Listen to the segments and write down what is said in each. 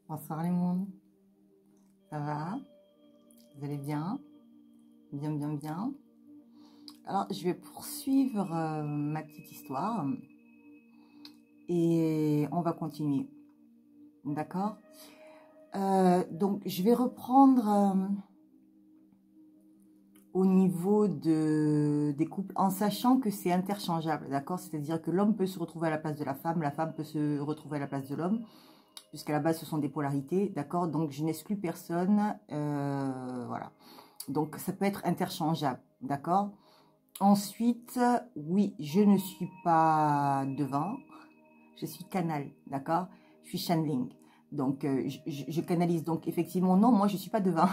Bonsoir les mondes, ça va? Vous allez bien? Bien, bien, bien. Alors, je vais poursuivre ma petite histoire et on va continuer, d'accord? Donc, je vais reprendre au niveau des couples en sachant que c'est interchangeable, d'accord? C'est-à-dire que l'homme peut se retrouver à la place de la femme peut se retrouver à la place de l'homme, puisqu'à la base, ce sont des polarités, d'accord? Donc, je n'exclus personne, voilà. Donc, ça peut être interchangeable, d'accord? Ensuite, oui, je ne suis pas devin, je suis canal, d'accord? Je suis channeling. Donc, je canalise. Donc, effectivement, non, moi, je ne suis pas devin.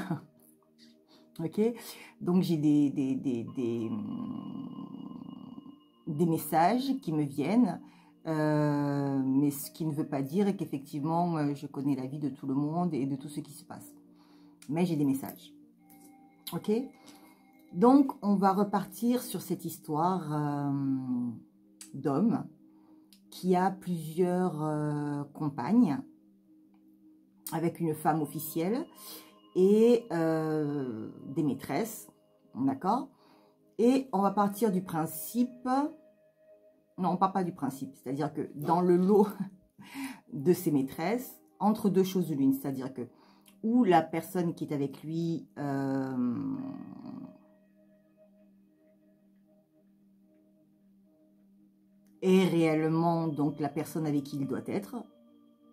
Ok? Donc, j'ai des messages qui me viennent, mais ce qui ne veut pas dire qu'effectivement, je connais la vie de tout le monde et de tout ce qui se passe. Mais j'ai des messages. Ok? Donc, on va repartir sur cette histoire d'homme qui a plusieurs compagnes avec une femme officielle et des maîtresses, d'accord? Et on va partir du principe, non, on ne part pas du principe, c'est-à-dire que dans le lot de ses maîtresses, entre deux choses de l'une, c'est-à-dire que ou la personne qui est avec lui est réellement donc la personne avec qui il doit être,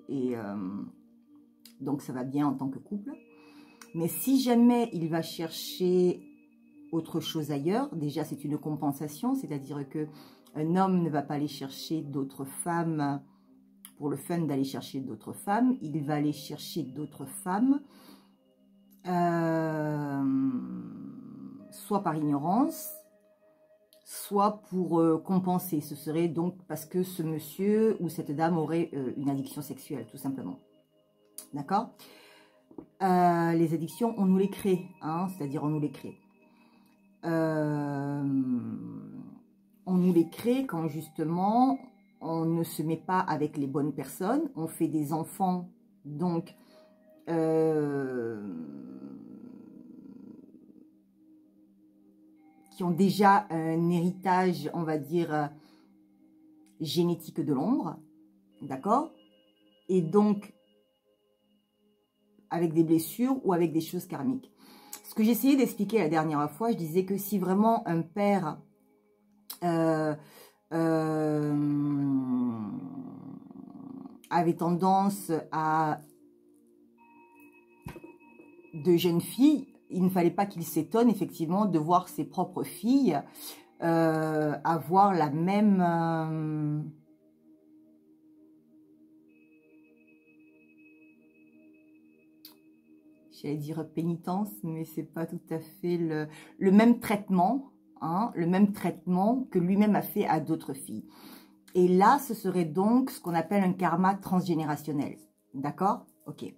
et donc ça va bien en tant que couple. Mais si jamais il va chercher autre chose ailleurs, déjà c'est une compensation, c'est-à-dire que un homme ne va pas aller chercher d'autres femmes pour le fun d'aller chercher d'autres femmes, il va aller chercher d'autres femmes, soit par ignorance, soit pour compenser. Ce serait donc parce que ce monsieur ou cette dame aurait une addiction sexuelle, tout simplement. D'accord? Les addictions, on nous les crée, hein, c'est-à-dire on nous les crée. On nous les crée quand justement on ne se met pas avec les bonnes personnes, on fait des enfants donc qui ont déjà un héritage, on va dire, génétique de l'ombre, d'accord? Et donc avec des blessures ou avec des choses karmiques. Ce que j'essayais d'expliquer la dernière fois, je disais que si vraiment un père avait tendance à de jeunes filles, il ne fallait pas qu'il s'étonne effectivement de voir ses propres filles avoir la même j'allais dire pénitence, mais c'est pas tout à fait le même traitement, hein, le même traitement que lui-même a fait à d'autres filles. Et là, ce serait donc ce qu'on appelle un karma transgénérationnel. D'accord? Ok.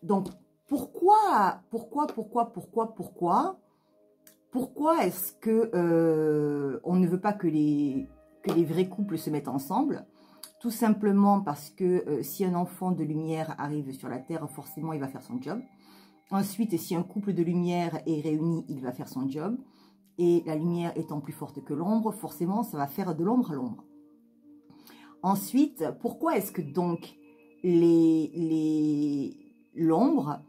Donc, pourquoi est-ce que on ne veut pas que les vrais couples se mettent ensemble? Tout simplement parce que si un enfant de lumière arrive sur la Terre, forcément, il va faire son job. Ensuite, si un couple de lumière est réuni, il va faire son job. Et la lumière étant plus forte que l'ombre, forcément, ça va faire de l'ombre à l'ombre. Ensuite, pourquoi est-ce que donc l'ombre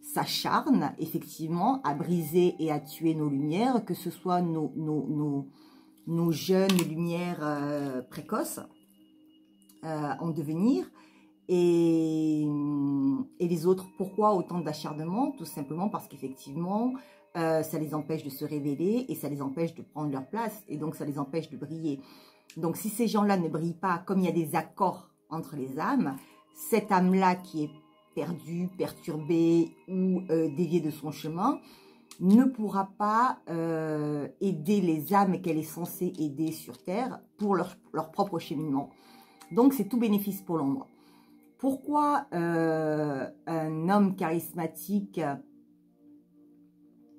s'acharne effectivement à briser et à tuer nos lumières, que ce soit nos jeunes lumières précoces en devenir, et les autres, pourquoi autant d'acharnement? Tout simplement parce qu'effectivement, ça les empêche de se révéler et ça les empêche de prendre leur place et donc ça les empêche de briller. Donc si ces gens-là ne brillent pas, comme il y a des accords entre les âmes, cette âme-là qui est perdue, perturbée ou déviée de son chemin, ne pourra pas aider les âmes qu'elle est censée aider sur Terre pour leur propre cheminement. Donc c'est tout bénéfice pour l'ombre. Pourquoi un homme charismatique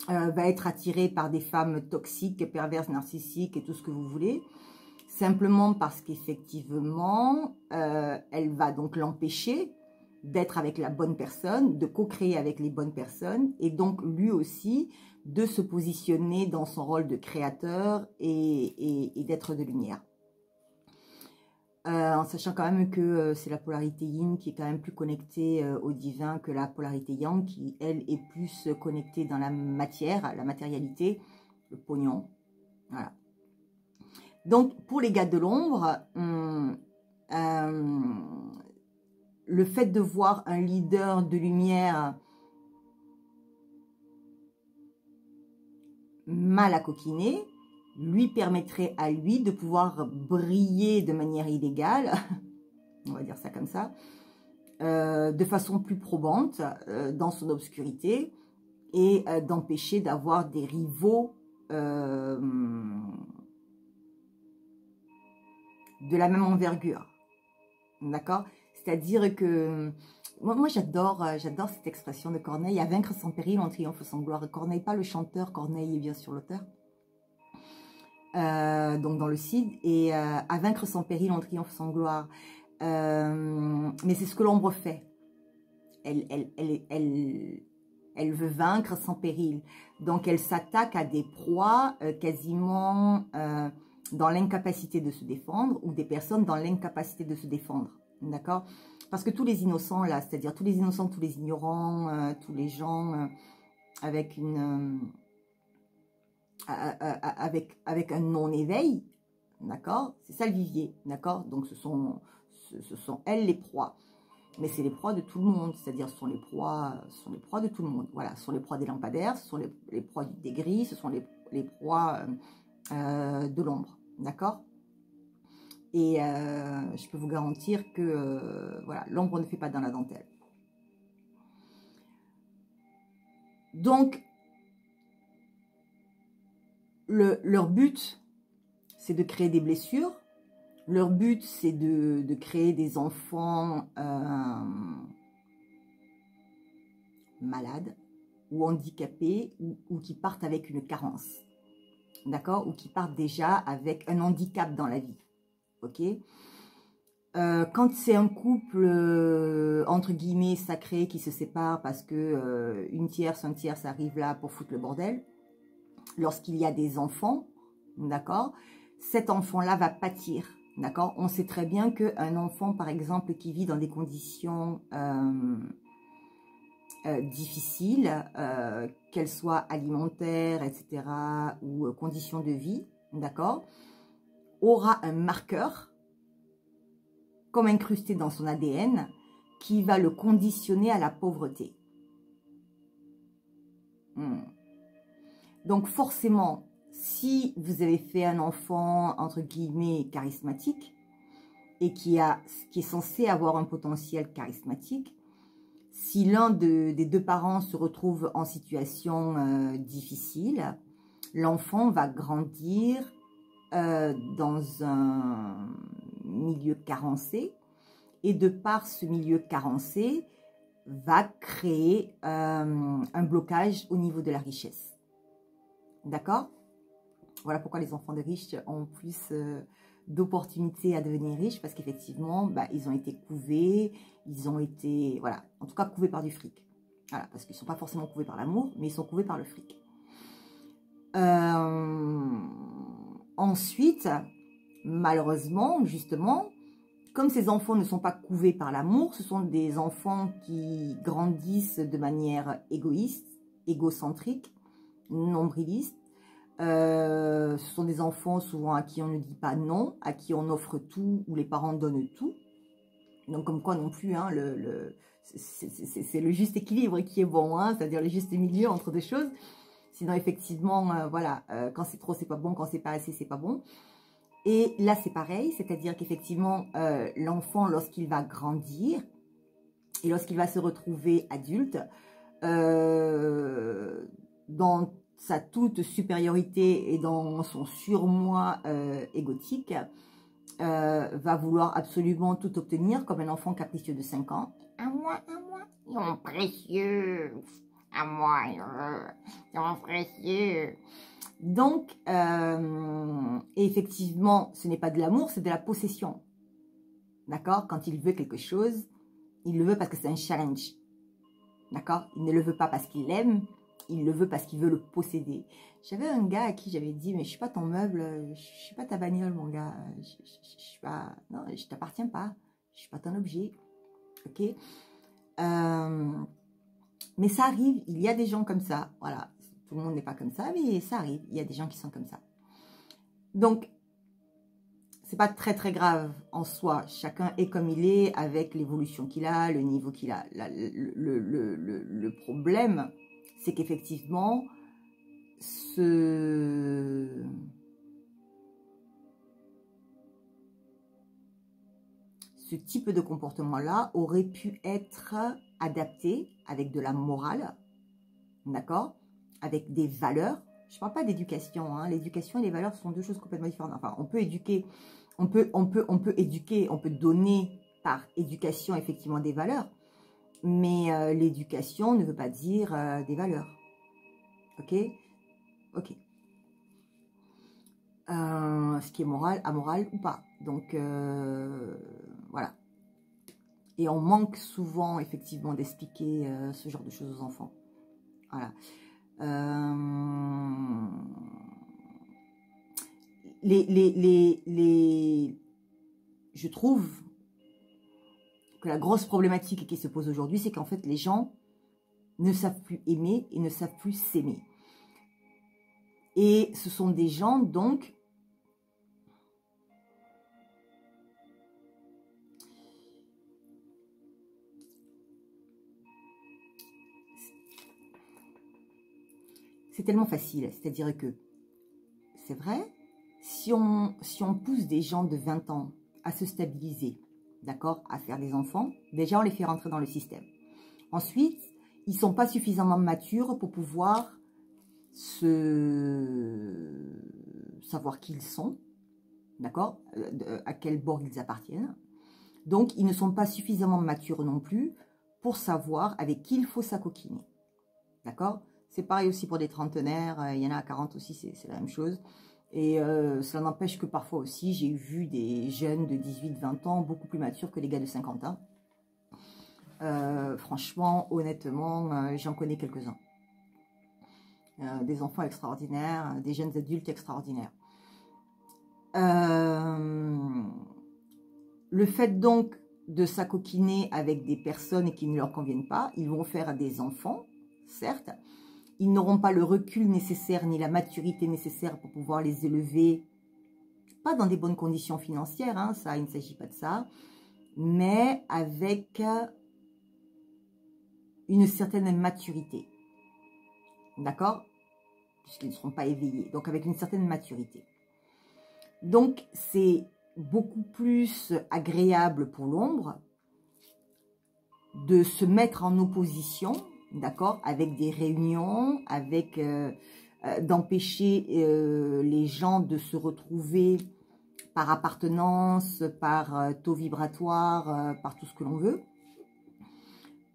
va être attiré par des femmes toxiques, perverses, narcissiques et tout ce que vous voulez? Simplement parce qu'effectivement, elle va donc l'empêcher d'être avec la bonne personne, de co-créer avec les bonnes personnes, et donc lui aussi de se positionner dans son rôle de créateur et d'être de lumière. En sachant quand même que c'est la polarité yin qui est quand même plus connectée au divin que la polarité yang qui, elle, est plus connectée dans la matière, la matérialité, le pognon. Voilà. Donc, pour les gars de l'ombre, le fait de voir un leader de lumière mal à coquiner, lui permettrait à lui de pouvoir briller de manière illégale, on va dire ça comme ça, de façon plus probante dans son obscurité et d'empêcher d'avoir des rivaux de la même envergure. D'accord? C'est-à-dire que moi j'adore cette expression de Corneille, à vaincre sans péril, on triomphe sans gloire. Corneille, pas le chanteur, Corneille est bien sûr l'auteur. Donc dans le Cid, et à vaincre sans péril, on triomphe sans gloire. Mais c'est ce que l'ombre fait. Elle veut vaincre sans péril. Donc elle s'attaque à des proies quasiment dans l'incapacité de se défendre, ou des personnes dans l'incapacité de se défendre. D'accord? Parce que tous les innocents là, c'est-à-dire tous les innocents, tous les ignorants, tous les gens avec une... avec un non-éveil, d'accord? C'est ça le vivier, d'accord? Donc ce sont elles les proies. Mais c'est les proies de tout le monde, c'est-à-dire ce sont les proies de tout le monde. Voilà, ce sont les proies des lampadaires, ce sont les proies des grilles, ce sont les proies de l'ombre, d'accord? Et je peux vous garantir que voilà, l'ombre ne fait pas dans la dentelle. Donc, leur but, c'est de créer des blessures. Leur but, c'est de créer des enfants malades ou handicapés ou qui partent avec une carence. D'accord? Ou qui partent déjà avec un handicap dans la vie. Ok? Quand c'est un couple, entre guillemets, sacré qui se sépare parce que une tierce, un tiers, ça arrive là pour foutre le bordel. Lorsqu'il y a des enfants, d'accord, cet enfant-là va pâtir, d'accord. On sait très bien qu'un enfant, par exemple, qui vit dans des conditions difficiles, qu'elles soient alimentaires, etc., ou conditions de vie, d'accord, aura un marqueur comme incrusté dans son ADN qui va le conditionner à la pauvreté. Donc forcément, si vous avez fait un enfant, entre guillemets, charismatique, et qui est censé avoir un potentiel charismatique, si l'un des deux parents se retrouve en situation difficile, l'enfant va grandir dans un milieu carencé, et de par ce milieu carencé, va créer un blocage au niveau de la richesse. D'accord? Voilà pourquoi les enfants de riches ont plus d'opportunités à devenir riches, parce qu'effectivement, bah, ils ont été couvés, ils ont été, voilà, en tout cas couvés par du fric. Voilà, parce qu'ils ne sont pas forcément couvés par l'amour, mais ils sont couvés par le fric. Ensuite, malheureusement, justement, comme ces enfants ne sont pas couvés par l'amour, ce sont des enfants qui grandissent de manière égoïste, égocentrique, nombriliste. Ce sont des enfants souvent à qui on ne dit pas non, à qui on offre tout, ou les parents donnent tout. Donc comme quoi non plus, hein, c'est le juste équilibre qui est bon, hein, c'est-à-dire le juste milieu entre deux choses. Sinon effectivement, voilà, quand c'est trop c'est pas bon, quand c'est pas assez c'est pas bon. Et là c'est pareil, c'est-à-dire qu'effectivement l'enfant lorsqu'il va grandir et lorsqu'il va se retrouver adulte, dans sa toute supériorité et dans son surmoi égotique, va vouloir absolument tout obtenir comme un enfant capricieux de 5 ans. À moi, ils sont précieux. À moi, ils sont précieux. Donc, effectivement, ce n'est pas de l'amour, c'est de la possession. D'accord? Quand il veut quelque chose, Il le veut parce que c'est un challenge. D'accord? Il ne le veut pas parce qu'il l'aime. Il le veut parce qu'il veut le posséder. J'avais un gars à qui j'avais dit, mais je suis pas ton meuble, je suis pas ta bagnole, mon gars. Je suis pas, non, je t'appartiens pas. Je suis pas ton objet. Ok? Mais ça arrive. Il y a des gens comme ça. Voilà. Tout le monde n'est pas comme ça, mais ça arrive. Il y a des gens qui sont comme ça. Donc, c'est pas très très grave en soi. Chacun est comme il est, avec l'évolution qu'il a, le niveau qu'il a. Le problème, c'est qu'effectivement, ce type de comportement-là aurait pu être adapté avec de la morale, d'accord, avec des valeurs. Je ne parle pas d'éducation, hein. L'éducation et les valeurs sont deux choses complètement différentes. Enfin, on peut éduquer, on peut éduquer, on peut donner par éducation effectivement des valeurs, mais l'éducation ne veut pas dire des valeurs. Ok? Ok. Ce qui est moral, amoral ou pas. Donc, voilà. Et on manque souvent, effectivement, d'expliquer ce genre de choses aux enfants. Voilà. Je trouve que la grosse problématique qui se pose aujourd'hui, c'est qu'en fait, les gens ne savent plus aimer et ne savent plus s'aimer. Et ce sont des gens, donc, c'est tellement facile. C'est-à-dire que, c'est vrai, si on pousse des gens de 20 ans à se stabiliser, d'accord, à faire des enfants, déjà on les fait rentrer dans le système. Ensuite, ils ne sont pas suffisamment matures pour pouvoir savoir qui ils sont, d'accord, à quel bord ils appartiennent. Donc, ils ne sont pas suffisamment matures non plus pour savoir avec qui il faut s'acoquiner, d'accord. C'est pareil aussi pour des trentenaires, il y en a à 40 aussi, c'est la même chose. Et cela n'empêche que parfois aussi, j'ai vu des jeunes de 18-20 ans beaucoup plus matures que les gars de 50 ans. Franchement, honnêtement, j'en connais quelques-uns. Des enfants extraordinaires, des jeunes adultes extraordinaires. Le fait donc de s'acoquiner avec des personnes qui ne leur conviennent pas, ils vont faire des enfants, certes. Ils n'auront pas le recul nécessaire ni la maturité nécessaire pour pouvoir les élever, pas dans des bonnes conditions financières, hein, ça, il ne s'agit pas de ça, mais avec une certaine maturité. D'accord? Puisqu'ils ne seront pas éveillés. Donc, avec une certaine maturité. Donc, c'est beaucoup plus agréable pour l'ombre de se mettre en opposition, d'accord, avec des réunions, avec d'empêcher les gens de se retrouver par appartenance, par taux vibratoire, par tout ce que l'on veut.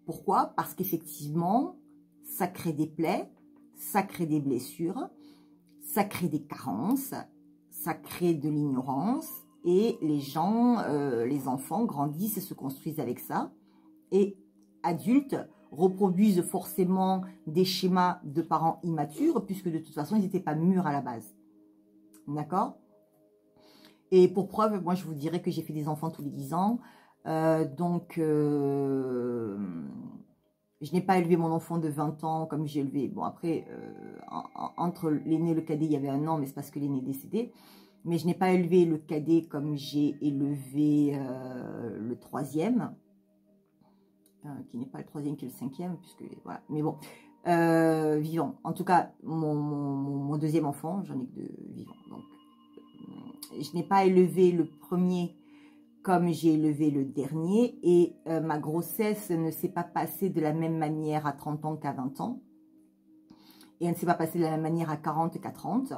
Pourquoi? Parce qu'effectivement, ça crée des plaies, ça crée des blessures, ça crée des carences, ça crée de l'ignorance, et les gens, les enfants grandissent et se construisent avec ça, et adultes reproduisent forcément des schémas de parents immatures, puisque de toute façon, ils n'étaient pas mûrs à la base. D'accord? Et pour preuve, moi, je vous dirais que j'ai fait des enfants tous les 10 ans, donc... je n'ai pas élevé mon enfant de 20 ans comme j'ai élevé. Bon, après, entre l'aîné et le cadet, il y avait un an, mais c'est parce que l'aîné est décédé. Mais je n'ai pas élevé le cadet comme j'ai élevé le troisième. Qui n'est pas le troisième, qui est le cinquième, puisque, voilà. Mais bon, vivant. En tout cas, mon deuxième enfant, j'en ai que deux vivants. Donc, je n'ai pas élevé le premier comme j'ai élevé le dernier, et ma grossesse ne s'est pas passée de la même manière à 30 ans qu'à 20 ans, et elle ne s'est pas passée de la même manière à 40 qu'à 30,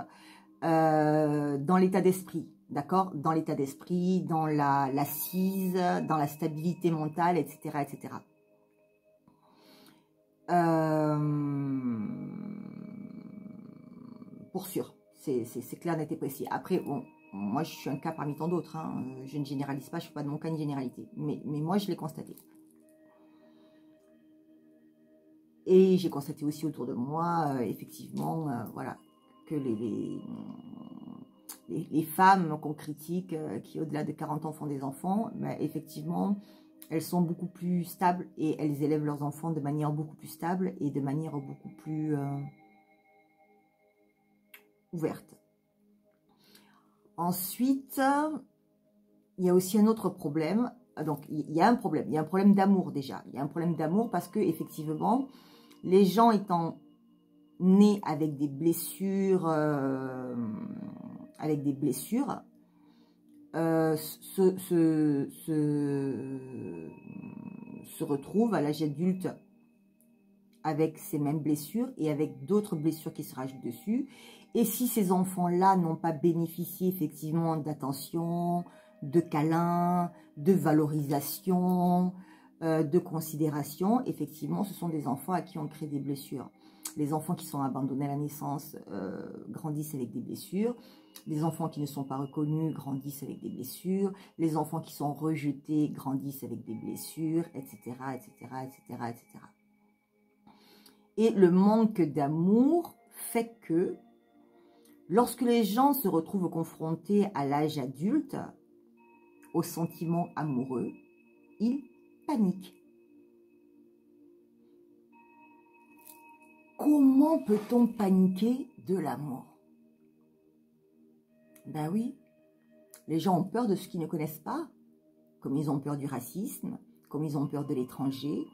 dans l'état d'esprit, d'accord, dans l'état d'esprit, dans l'assise, dans la stabilité mentale, etc., etc. Pour sûr, c'est clair, net et précis. Après, bon, moi, je suis un cas parmi tant d'autres. Hein. Je ne généralise pas, je ne fais pas de mon cas une généralité. Mais moi, je l'ai constaté. Et j'ai constaté aussi autour de moi, effectivement, voilà, que les femmes qu'on critique, qui au-delà de 40 ans font des enfants, ben, effectivement, elles sont beaucoup plus stables et elles élèvent leurs enfants de manière beaucoup plus stable et de manière beaucoup plus ouverte. Ensuite, il y a aussi un autre problème. Donc, il y a un problème d'amour déjà. Il y a un problème d'amour parce que, effectivement, les gens étant nés avec des blessures, se retrouvent à l'âge adulte avec ces mêmes blessures et avec d'autres blessures qui se rajoutent dessus. Et si ces enfants-là n'ont pas bénéficié effectivement d'attention, de câlins, de valorisation, de considération, effectivement, ce sont des enfants à qui on crée des blessures. Les enfants qui sont abandonnés à la naissance grandissent avec des blessures. Les enfants qui ne sont pas reconnus grandissent avec des blessures. Les enfants qui sont rejetés grandissent avec des blessures, etc., etc., etc., etc. Et le manque d'amour fait que lorsque les gens se retrouvent confrontés à l'âge adulte, aux sentiments amoureux, ils paniquent. Comment peut-on paniquer de l'amour? Ben oui, les gens ont peur de ce qu'ils ne connaissent pas, comme ils ont peur du racisme, comme ils ont peur de l'étranger,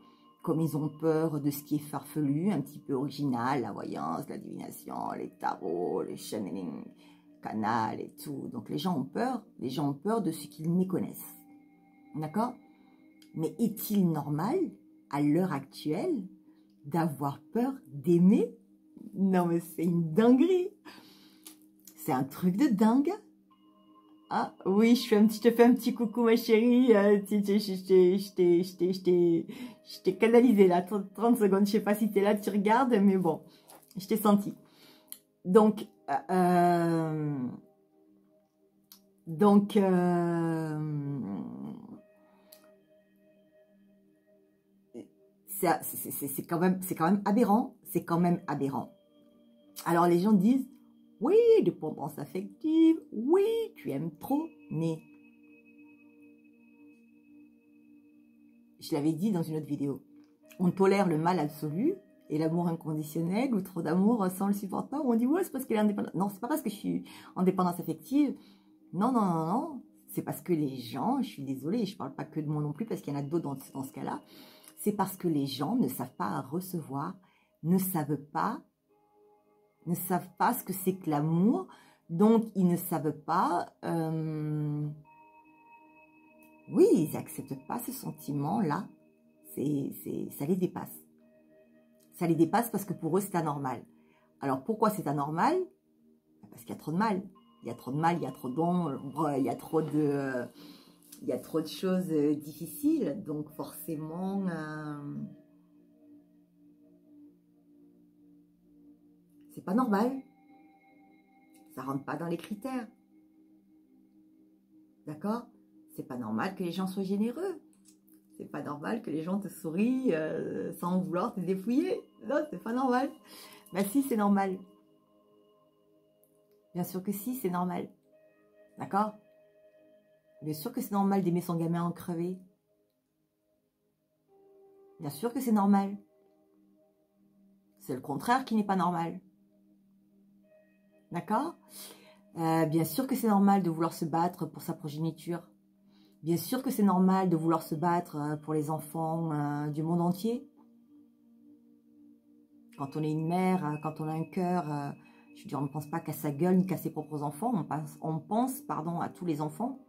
comme ils ont peur de ce qui est farfelu, un petit peu original, la voyance, la divination, les tarots, les channeling, canal et tout. Donc les gens ont peur de ce qu'ils méconnaissent. D'accord? Mais est-il normal, à l'heure actuelle, d'avoir peur d'aimer? Non mais c'est une dinguerie. C'est un truc de dingue. Ah oui, je te fais un petit coucou ma chérie. Je t'ai canalisé là, 30 secondes. Je sais pas si tu es là, tu regardes, mais bon, je t'ai senti. Donc, c'est quand même aberrant. C'est quand même aberrant. Alors les gens disent, oui, dépendance affective, oui, tu aimes trop, mais je l'avais dit dans une autre vidéo, on tolère le mal absolu et l'amour inconditionnel ou trop d'amour, ça on le supporte pas, ou on dit ouais c'est parce qu'elle est indépendante. Non, c'est pas parce que je suis en dépendance affective. Non, non, non, non. C'est parce que les gens, je suis désolée, je parle pas que de moi non plus parce qu'il y en a d'autres dans ce cas-là. C'est parce que les gens ne savent pas recevoir, ne savent pas ce que c'est que l'amour, donc ils ne savent pas, oui, ils n'acceptent pas ce sentiment-là, ça les dépasse. Ça les dépasse parce que pour eux, c'est anormal. Alors, pourquoi c'est anormal? Parce qu'il y a trop de mal. Il y a trop de mal, il y a trop d'ombre, il y a trop de choses difficiles, donc forcément... c'est pas normal. Ça rentre pas dans les critères. D'accord? C'est pas normal que les gens soient généreux. C'est pas normal que les gens te sourient sans vouloir te dépouiller. Non, c'est pas normal. Bah si, c'est normal. Bien sûr que si, c'est normal. D'accord? Bien sûr que c'est normal d'aimer son gamin en crevé. Bien sûr que c'est normal. C'est le contraire qui n'est pas normal. D'accord? Bien sûr que c'est normal de vouloir se battre pour sa progéniture. Bien sûr que c'est normal de vouloir se battre pour les enfants du monde entier. Quand on est une mère, quand on a un cœur, je veux dire, on ne pense pas qu'à sa gueule ni qu'à ses propres enfants. On pense à tous les enfants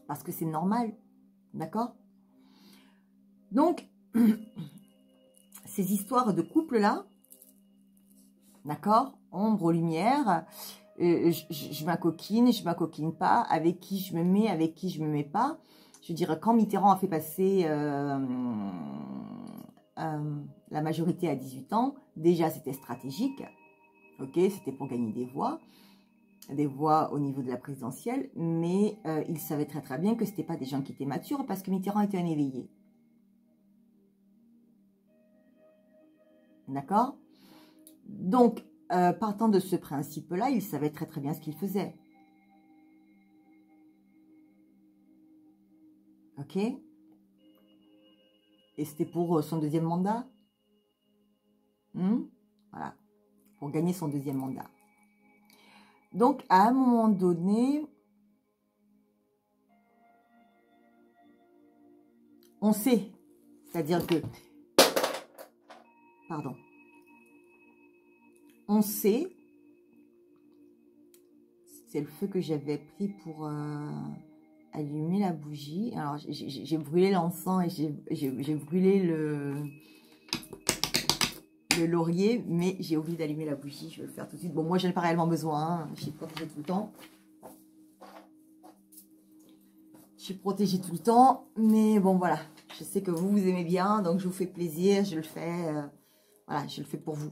parce que c'est normal. D'accord? Donc, ces histoires de couple-là, d'accord? Ombre, lumière... je m'acoquine pas, avec qui je me mets, avec qui je me mets pas. Je veux dire, quand Mitterrand a fait passer la majorité à 18 ans, déjà c'était stratégique, ok, c'était pour gagner des voix au niveau de la présidentielle, mais il savait très très bien que c'était pas des gens qui étaient matures parce que Mitterrand était un éveillé. D'accord? Donc, partant de ce principe-là, il savait très très bien ce qu'il faisait. Ok? Et c'était pour son deuxième mandat. Voilà. Pour gagner son deuxième mandat. Donc, à un moment donné, on sait. C'est-à-dire que... Pardon. On sait. C'est le feu que j'avais pris pour allumer la bougie. Alors, j'ai brûlé l'encens et j'ai brûlé le laurier, mais j'ai oublié d'allumer la bougie. Je vais le faire tout de suite. Bon, moi, je n'en ai pas réellement besoin. Hein. Je suis protégée tout le temps. Je suis protégée tout le temps. Mais bon, voilà. Je sais que vous aimez bien, donc je vous fais plaisir. Je le fais. Voilà, je le fais pour vous.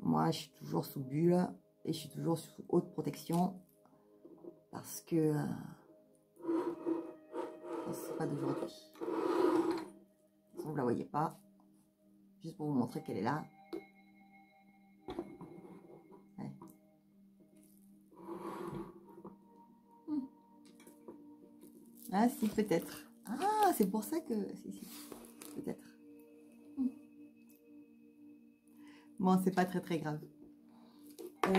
Moi, je suis toujours sous bulle. Et je suis toujours sous haute protection. Parce que... c'est pas d'aujourd'hui. Vous ne la voyez pas. Juste pour vous montrer qu'elle est là. Ouais. Ah si, peut-être. Ah, c'est pour ça que... Si, peut-être. Bon, c'est pas très très grave. Je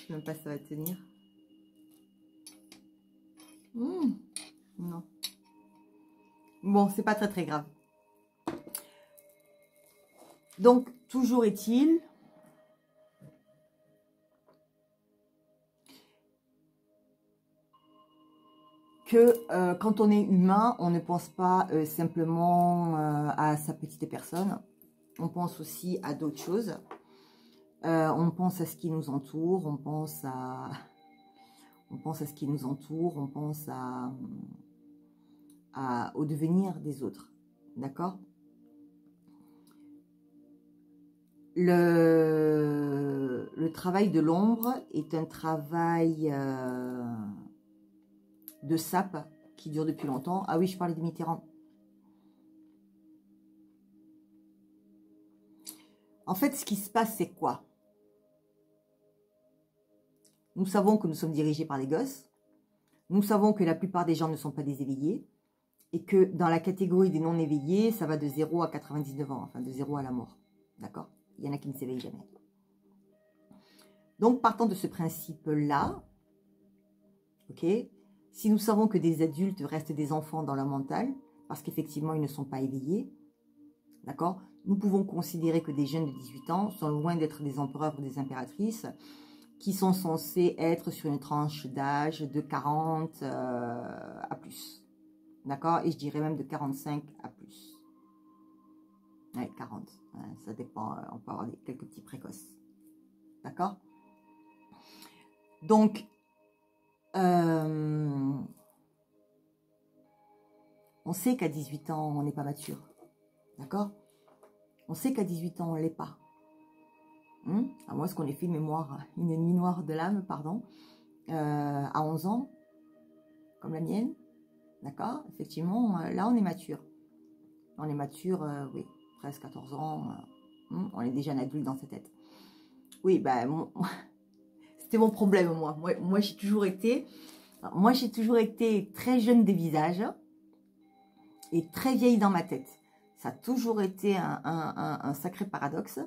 sais même pas si ça va tenir. Non. Bon, c'est pas très très grave. Donc, toujours est-il que quand on est humain, on ne pense pas simplement à sa petite personne. On pense aussi à d'autres choses. On pense à ce qui nous entoure, on pense à ce qui nous entoure, on pense au devenir des autres. D'accord? Le travail de l'ombre est un travail de sape qui dure depuis longtemps. Ah oui, je parlais de Mitterrand. En fait, ce qui se passe, c'est quoi? Nous savons que nous sommes dirigés par des gosses. Nous savons que la plupart des gens ne sont pas des éveillés. Et que dans la catégorie des non-éveillés, ça va de 0 à 99 ans. Enfin, de 0 à la mort. D'accord? Il y en a qui ne s'éveillent jamais. Donc, partant de ce principe-là, ok, si nous savons que des adultes restent des enfants dans leur mental, parce qu'effectivement, ils ne sont pas éveillés, d'accord, nous pouvons considérer que des jeunes de 18 ans sont loin d'être des empereurs ou des impératrices, qui sont censés être sur une tranche d'âge de 40 à plus. D'accord? Et je dirais même de 45 à plus. Ouais, 40. Ça dépend. On peut avoir quelques petits précoces. D'accord? Donc, on sait qu'à 18 ans, on n'est pas mature. D'accord? On sait qu'à 18 ans, on ne l'est pas. À moins qu'on ait fait une nuit noire de l'âme, pardon, à 11 ans, comme la mienne. D'accord? Effectivement, là, on est mature. On est mature, oui, 13-14 ans. On est déjà un adulte dans sa tête. Oui, ben, c'était mon problème, moi. Moi, j'ai toujours été très jeune des visages et très vieille dans ma tête. Ça a toujours été un sacré paradoxe.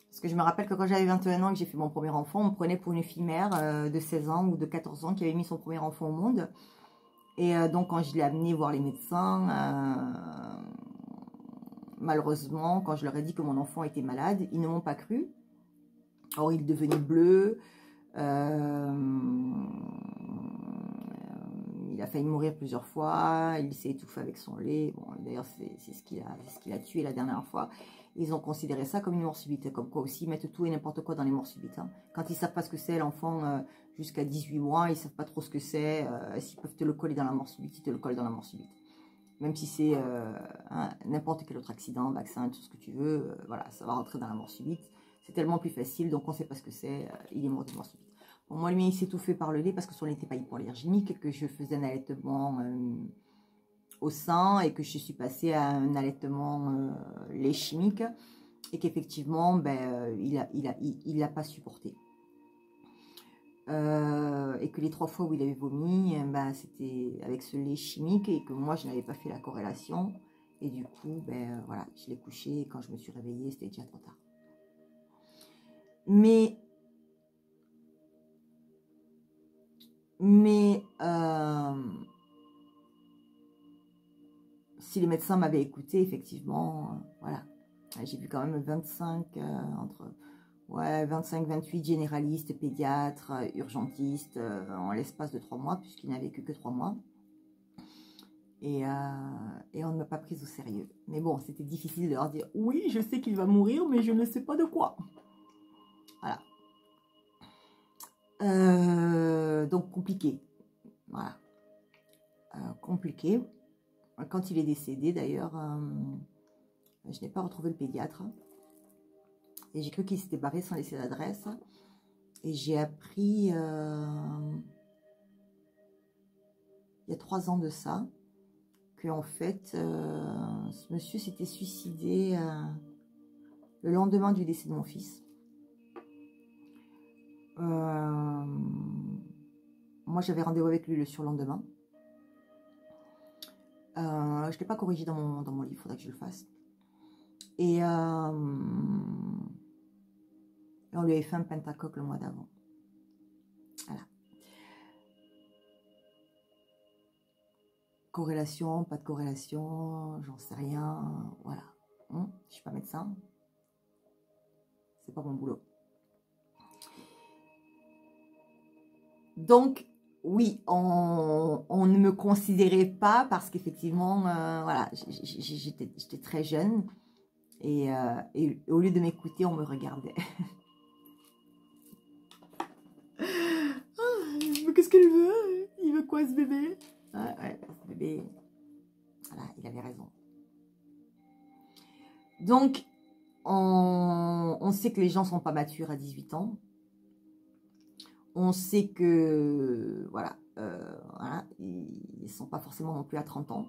Parce que je me rappelle que quand j'avais 21 ans et que j'ai fait mon premier enfant, on me prenait pour une fille mère de 16 ans ou de 14 ans qui avait mis son premier enfant au monde. Et donc, quand je l'ai amené voir les médecins, malheureusement, quand je leur ai dit que mon enfant était malade, ils ne m'ont pas cru. Or, il devenait bleu. Il a failli mourir plusieurs fois. Il s'est étouffé avec son lait. Bon, d'ailleurs, c'est ce qui l'a tué la dernière fois. Ils ont considéré ça comme une mort subite. Comme quoi aussi, ils mettent tout et n'importe quoi dans les morts subites. Hein. Quand ils ne savent pas ce que c'est, l'enfant, jusqu'à 18 mois, ils ne savent pas trop ce que c'est. S'ils peuvent te le coller dans la mort subite, ils te le collent dans la mort subite. Même si c'est n'importe quel autre accident, vaccin, tout ce que tu veux, voilà, ça va rentrer dans la mort subite. C'est tellement plus facile, donc on ne sait pas ce que c'est, il est mort de mort subite. Bon, moi, lui, il s'est étouffé par le lait parce que son lait n'était pas hypoallergénique, que je faisais un allaitement au sein et que je suis passée à un allaitement lait chimique et qu'effectivement, ben, il a pas supporté. Et que les 3 fois où il avait vomi, ben, c'était avec ce lait chimique et que moi, je n'avais pas fait la corrélation. Et du coup, ben, voilà, je l'ai couché et quand je me suis réveillée, c'était déjà trop tard. Mais si les médecins m'avaient écouté, effectivement, voilà, j'ai vu quand même 25, entre 25-28 généralistes, pédiatres, urgentistes, en l'espace de 3 mois, puisqu'il n'a vécu que 3 mois. Et on ne m'a pas prise au sérieux. Mais bon, c'était difficile de leur dire, oui, je sais qu'il va mourir, mais je ne sais pas de quoi. Voilà. Donc, compliqué. Voilà. Compliqué. Quand il est décédé, d'ailleurs, je n'ai pas retrouvé le pédiatre. Et j'ai cru qu'il s'était barré sans laisser l'adresse. Et j'ai appris, il y a 3 ans de ça, qu'en fait, ce monsieur s'était suicidé le lendemain du décès de mon fils. Moi, j'avais rendez-vous avec lui le surlendemain. Je ne l'ai pas corrigé dans mon livre, il faudrait que je le fasse. Et on lui avait fait un pentacoque le mois d'avant. Voilà. Corrélation, pas de corrélation, j'en sais rien. Voilà. Je ne suis pas médecin. C'est pas mon boulot. Donc, oui, on ne me considérait pas parce qu'effectivement, voilà, j'étais très jeune et au lieu de m'écouter, on me regardait. Qu'est-ce qu'il veut? Il veut quoi ce bébé? Ouais, ce bébé, voilà, il avait raison. Donc, on sait que les gens ne sont pas matures à 18 ans. On sait que, voilà, ils ne sont pas forcément non plus à 30 ans.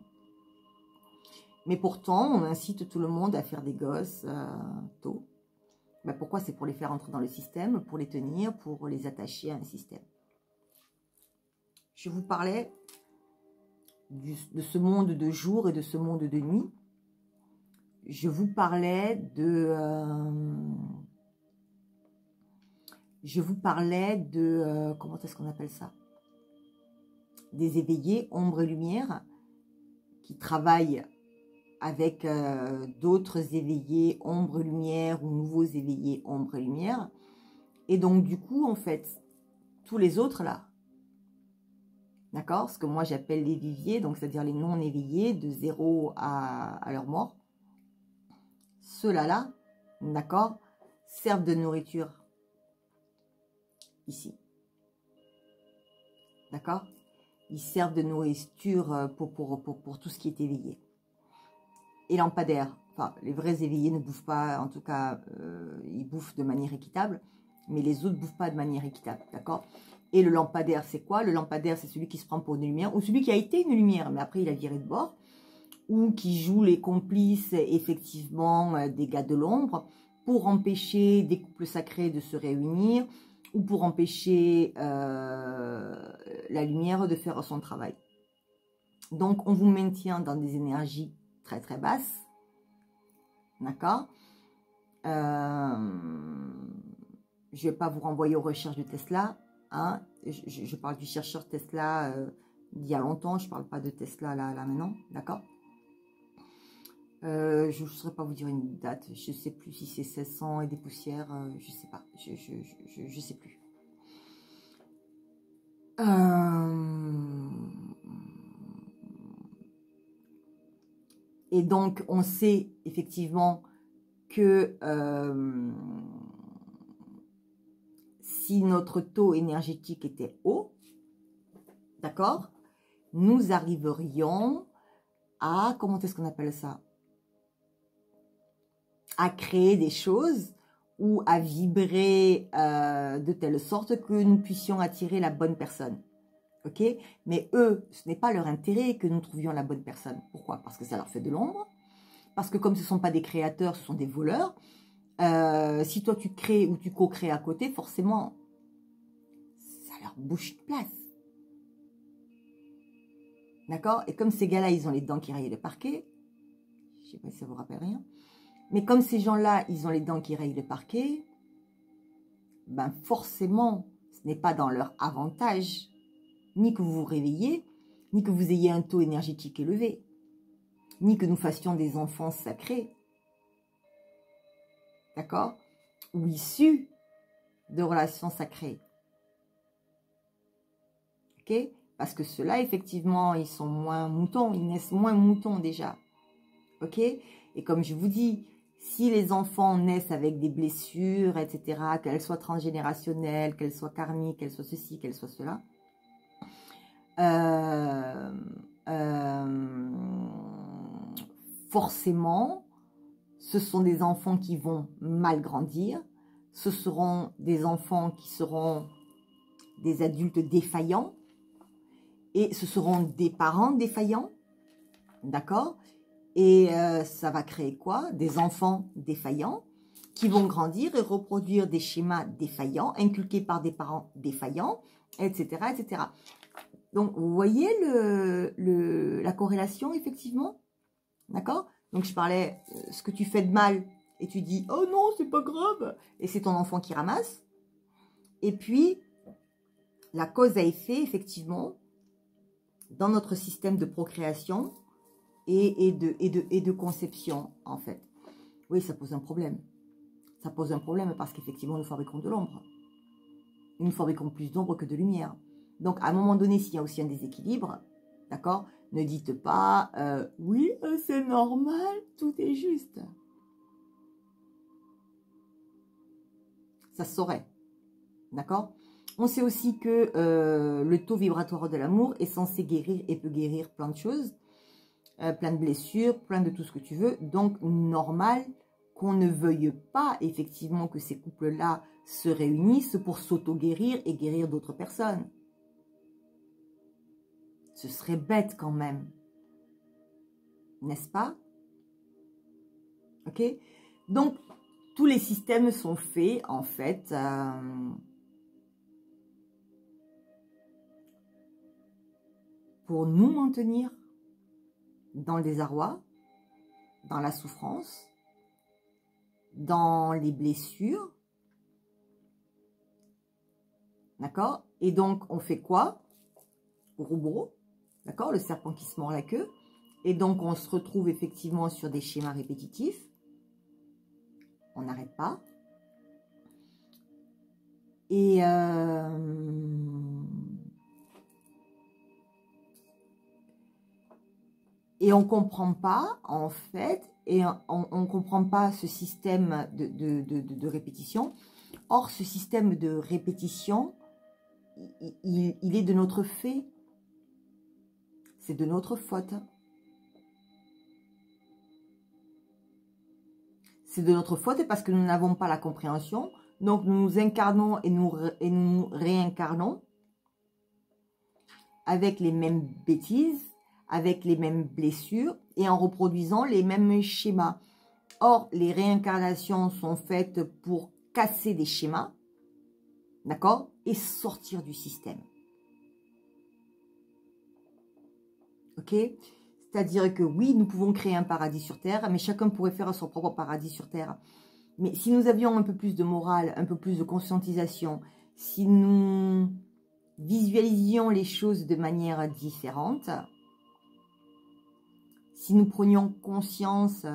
Mais pourtant, on incite tout le monde à faire des gosses tôt. Ben pourquoi? C'est pour les faire entrer dans le système, pour les tenir, pour les attacher à un système. Je vous parlais de ce monde de jour et de ce monde de nuit. Je vous parlais de... comment est-ce qu'on appelle ça? Des éveillés, ombre et lumière, qui travaillent avec d'autres éveillés, ombre et lumière, ou nouveaux éveillés, ombre et lumière. Et donc, du coup, en fait, tous les autres, là, d'accord? Ce que moi, j'appelle les viviers, donc c'est-à-dire les non-éveillés, de 0 à leur mort. Ceux-là, d'accord, servent de nourriture ici. D'accord? Ils servent de nourriture pour tout ce qui est éveillé. Et lampadaires, enfin, les vrais éveillés ne bouffent pas, en tout cas, ils bouffent de manière équitable, mais les autres ne bouffent pas de manière équitable, d'accord? Et le lampadaire, c'est quoi? Le lampadaire, c'est celui qui se prend pour une lumière, ou celui qui a été une lumière, mais après il a viré de bord, ou qui joue les complices, effectivement, des gars de l'ombre, pour empêcher des couples sacrés de se réunir, ou pour empêcher la lumière de faire son travail. Donc, on vous maintient dans des énergies très très basses, d'accord? Je ne vais pas vous renvoyer aux recherches de Tesla, hein? Je parle du chercheur Tesla d'il y a longtemps, je ne parle pas de Tesla là maintenant, d'accord? Je ne saurais pas vous dire une date, je ne sais plus si c'est 1600 et des poussières, je ne sais pas, je ne sais plus. Et donc, on sait effectivement que si notre taux énergétique était haut, d'accord, nous arriverions à, comment est-ce qu'on appelle ça? À créer des choses ou à vibrer de telle sorte que nous puissions attirer la bonne personne. Ok? Mais eux, ce n'est pas leur intérêt que nous trouvions la bonne personne. Pourquoi? Parce que ça leur fait de l'ombre. Parce que comme ce ne sont pas des créateurs, ce sont des voleurs. Si toi tu crées ou tu co-crées à côté, forcément, ça leur bouge de place. D'accord? Et comme ces gars-là, ils ont les dents qui rayent le parquet, je ne sais pas si ça vous rappelle rien, mais comme ces gens-là, ils ont les dents qui rayent le parquet, ben forcément, ce n'est pas dans leur avantage, ni que vous vous réveillez, ni que vous ayez un taux énergétique élevé, ni que nous fassions des enfants sacrés, d'accord? Ou issus de relations sacrées. Ok? Parce que ceux-là, effectivement, ils sont moins moutons, ils naissent moins moutons déjà. Ok? Et comme je vous dis, si les enfants naissent avec des blessures, etc., qu'elles soient transgénérationnelles, qu'elles soient karmiques, qu'elles soient ceci, qu'elles soient cela, forcément, ce sont des enfants qui vont mal grandir. Ce seront des enfants qui seront des adultes défaillants. Et ce seront des parents défaillants. D'accord? Et ça va créer quoi? Des enfants défaillants qui vont grandir et reproduire des schémas défaillants, inculqués par des parents défaillants, etc. etc. Donc, vous voyez la corrélation, effectivement? D'accord? Donc, je parlais, ce que tu fais de mal, et tu dis, oh non, c'est pas grave, et c'est ton enfant qui ramasse. Et puis, la cause à effet, effectivement, dans notre système de procréation et de conception, en fait. Oui, ça pose un problème. Ça pose un problème parce qu'effectivement, nous fabriquons de l'ombre. Nous fabriquons plus d'ombre que de lumière. Donc, à un moment donné, s'il y a aussi un déséquilibre, d'accord, ne dites pas oui, c'est normal, tout est juste. Ça se saurait. D'accord? On sait aussi que le taux vibratoire de l'amour est censé guérir et peut guérir plein de choses, plein de blessures, plein de tout ce que tu veux. Donc, normal qu'on ne veuille pas effectivement que ces couples-là se réunissent pour s'auto-guérir et guérir d'autres personnes. Ce serait bête quand même. N'est-ce pas? Ok? Donc, tous les systèmes sont faits, en fait, pour nous maintenir dans le désarroi, dans la souffrance, dans les blessures. D'accord? Et donc, on fait quoi? Robot. D'accord? Le serpent qui se mord la queue. Et donc, on se retrouve effectivement sur des schémas répétitifs. On n'arrête pas. Et on ne comprend pas, en fait, et on ne comprend pas ce système de répétition. Or, ce système de répétition, il est de notre fait. C'est de notre faute. C'est de notre faute parce que nous n'avons pas la compréhension. Donc, nous nous incarnons et nous réincarnons avec les mêmes bêtises, avec les mêmes blessures et en reproduisant les mêmes schémas. Or, les réincarnations sont faites pour casser des schémas, d'accord, et sortir du système. Ok? C'est-à-dire que oui, nous pouvons créer un paradis sur Terre, mais chacun pourrait faire son propre paradis sur Terre. Mais si nous avions un peu plus de morale, un peu plus de conscientisation, si nous visualisions les choses de manière différente, si nous prenions conscience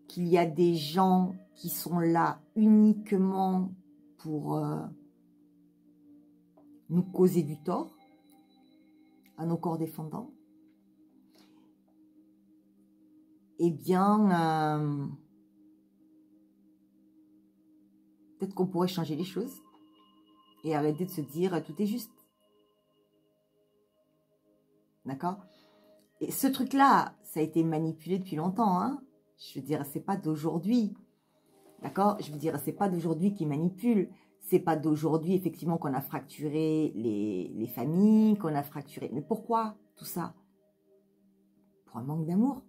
qu'il y a des gens qui sont là uniquement pour nous causer du tort, à nos corps défendants, eh bien, peut-être qu'on pourrait changer les choses et arrêter de se dire tout est juste. D'accord? Et ce truc-là, ça a été manipulé depuis longtemps. Hein? Je veux dire, c'est pas d'aujourd'hui. D'accord? Je veux dire, c'est pas d'aujourd'hui qui manipule. C'est pas d'aujourd'hui, effectivement, qu'on a fracturé les familles, qu'on a fracturé... Mais pourquoi tout ça? Pour un manque d'amour.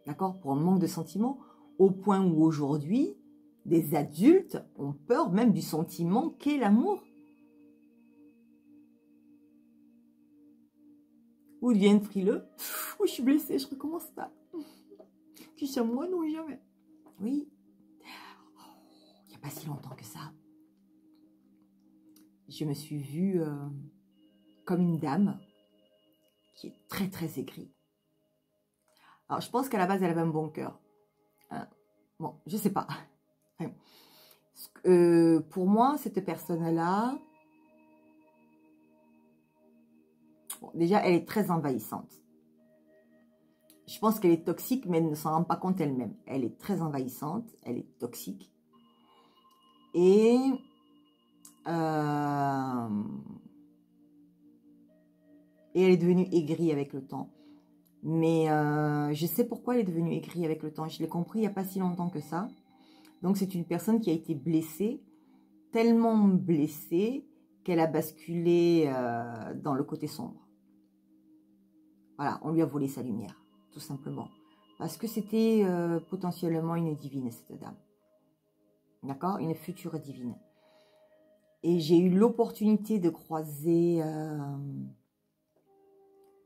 D'accord? Pour un manque de sentiments. Au point où aujourd'hui, des adultes ont peur même du sentiment qu'est l'amour. Ou deviennent frileux. Ou je suis blessée, je recommence pas. Tu sais, moi, non, jamais. Oui. Il n'y a pas si longtemps que ça. Je me suis vue comme une dame qui est très, très aigrie. Alors, je pense qu'à la base, elle avait un bon cœur. Bon, je sais pas. Pour moi, cette personne-là, bon, déjà, elle est très envahissante. Je pense qu'elle est toxique, mais elle ne s'en rend pas compte elle-même. Elle est très envahissante, elle est toxique. Et elle est devenue aigrie avec le temps. Mais je sais pourquoi elle est devenue aigrie avec le temps. Je l'ai compris il n'y a pas si longtemps que ça. Donc, c'est une personne qui a été blessée, tellement blessée, qu'elle a basculé dans le côté sombre. Voilà, on lui a volé sa lumière, tout simplement. Parce que c'était potentiellement une divine, cette dame. D'accord? Une future divine. Et j'ai eu l'opportunité de croiser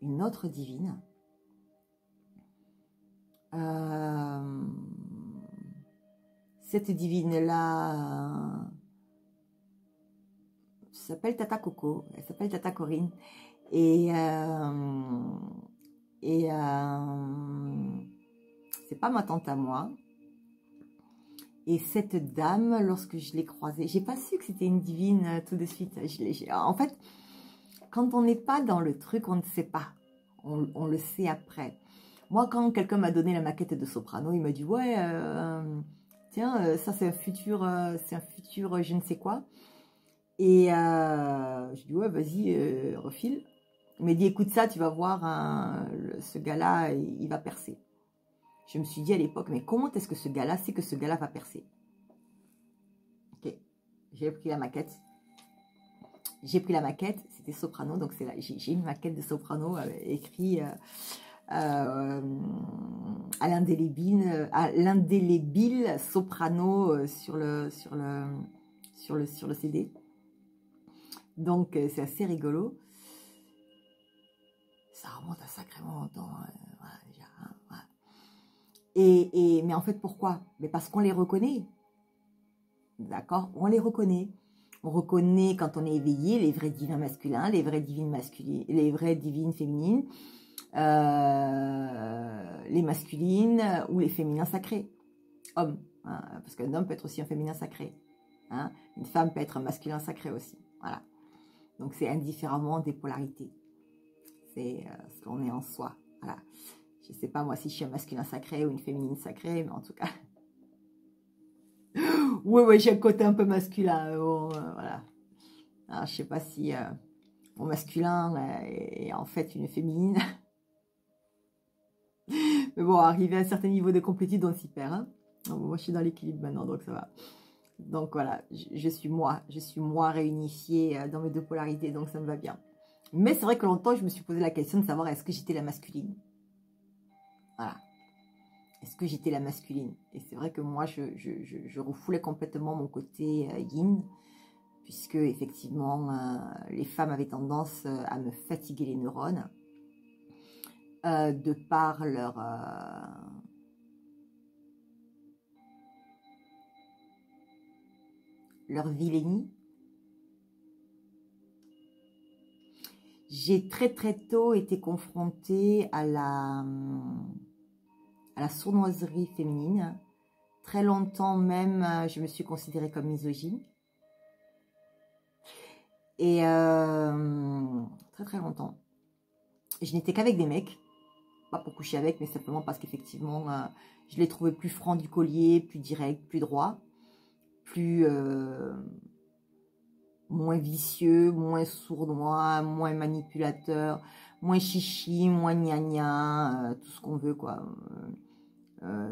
une autre divine. Cette divine-là s'appelle Tata Coco, elle s'appelle Tata Corinne. Et c'est pas ma tante à moi. Et cette dame, lorsque je l'ai croisée, j'ai pas su que c'était une divine tout de suite. En fait, quand on n'est pas dans le truc, on ne sait pas. On le sait après. Moi, quand quelqu'un m'a donné la maquette de soprano, il m'a dit, ouais, tiens, ça c'est un futur je ne sais quoi. Et je dis, ouais, vas-y, refile. Il m'a dit, écoute ça, tu vas voir, ce gars-là, il va percer. Je me suis dit à l'époque, mais comment est-ce que ce gars-là sait que ce gars-là va percer? Ok, j'ai pris la maquette. J'ai pris la maquette, c'était soprano, donc c'est là, j'ai une maquette de soprano écrit à l'indélébile soprano sur le CD. Donc c'est assez rigolo. Ça remonte à sacrément longtemps, voilà, déjà. Hein, voilà. Mais en fait, pourquoi? Mais parce qu'on les reconnaît. D'accord? On les reconnaît. On reconnaît quand on est éveillé les vrais divins masculins, les vraies divines masculines, les vraies divines féminines, les masculines ou les féminins sacrés. Hommes, hein, parce qu'un homme peut être aussi un féminin sacré. Hein? Une femme peut être un masculin sacré aussi. Voilà. Donc c'est indifféremment des polarités. C'est ce qu'on est en soi. Voilà. Je ne sais pas moi si je suis un masculin sacré ou une féminine sacrée, mais en tout cas. ouais, j'ai un côté un peu masculin. Bon, voilà. Alors, je ne sais pas si mon masculin est en fait une féminine. Mais bon, arrivé à un certain niveau de complétude, on s'y perd. Hein. Moi, je suis dans l'équilibre maintenant, donc ça va. Donc voilà, je suis moi réunifiée dans mes deux polarités, donc ça me va bien. Mais c'est vrai que longtemps, je me suis posé la question de savoir est-ce que j'étais la masculine. Voilà. Est-ce que j'étais la masculine? Et c'est vrai que moi, je refoulais complètement mon côté yin, puisque effectivement, les femmes avaient tendance à me fatiguer les neurones, de par leur vilainie. J'ai très tôt été confrontée à la sournoiserie féminine. Très longtemps même, je me suis considérée comme misogyne. Et très longtemps. Je n'étais qu'avec des mecs. Pas pour coucher avec, mais simplement parce qu'effectivement, je les trouvais plus francs du collier, plus direct, plus droit, plus moins vicieux, moins sournois, moins manipulateur, moins chichi, moins gna-gna, tout ce qu'on veut, quoi.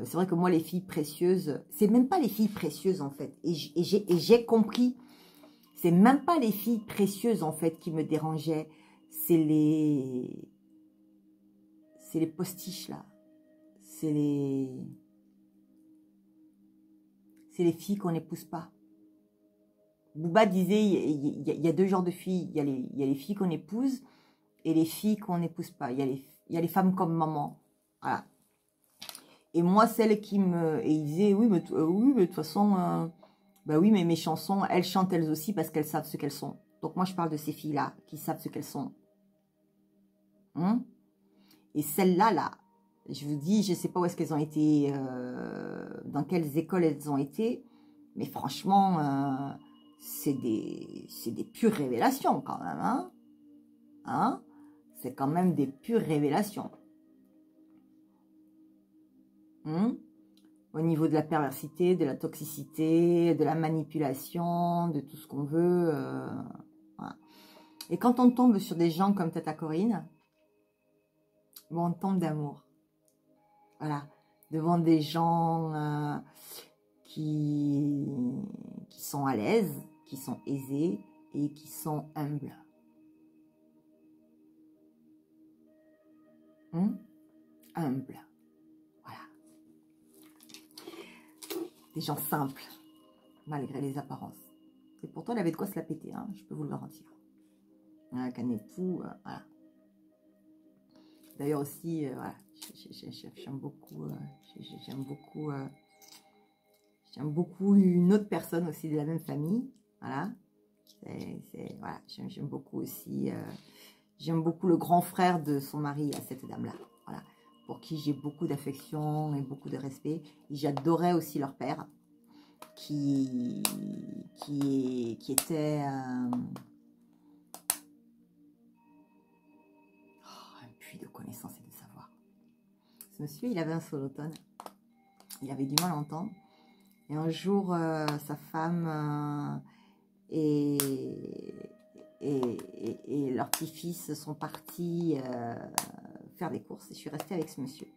C'est vrai que moi, les filles précieuses, c'est même pas les filles précieuses, en fait. Et j'ai compris, c'est même pas les filles précieuses, en fait, qui me dérangeaient. C'est les postiches, là. C'est les filles qu'on n'épouse pas. Bouba disait, il y a deux genres de filles. Il y a les filles qu'on épouse et les filles qu'on n'épouse pas. Il y a les femmes comme maman. Voilà. Et moi, celle qui me... Et il disait, oui, mais de toute façon, bah oui, mais mes chansons, elles chantent elles aussi parce qu'elles savent ce qu'elles sont. Donc moi, je parle de ces filles-là qui savent ce qu'elles sont. Hein? Et celles-là, là, je vous dis, je ne sais pas où est-ce qu'elles ont été, dans quelles écoles elles ont été, mais franchement, c'est des pures révélations quand même. Hein? C'est quand même des pures révélations. Au niveau de la perversité, de la toxicité, de la manipulation, de tout ce qu'on veut. Voilà. Et quand on tombe sur des gens comme Tata Corinne, bon, on tombe d'amour. Voilà. Devant des gens qui sont à l'aise, qui sont aisés et qui sont humbles. Humbles. Voilà. Des gens simples, malgré les apparences. Et pourtant, il avait de quoi se la péter, hein, je peux vous le garantir. Avec un époux, voilà. D'ailleurs aussi, voilà, j'aime beaucoup une autre personne aussi de la même famille, voilà. Voilà, j'aime beaucoup aussi, j'aime beaucoup le grand frère de son mari à cette dame-là, voilà, pour qui j'ai beaucoup d'affection et beaucoup de respect. Et j'adorais aussi leur père, qui était un puits de connaissances et de savoir. Ce monsieur, il avait un solotone, il avait du mal à entendre. Et un jour, sa femme et leur petit-fils sont partis faire des courses. Et je suis restée avec ce monsieur.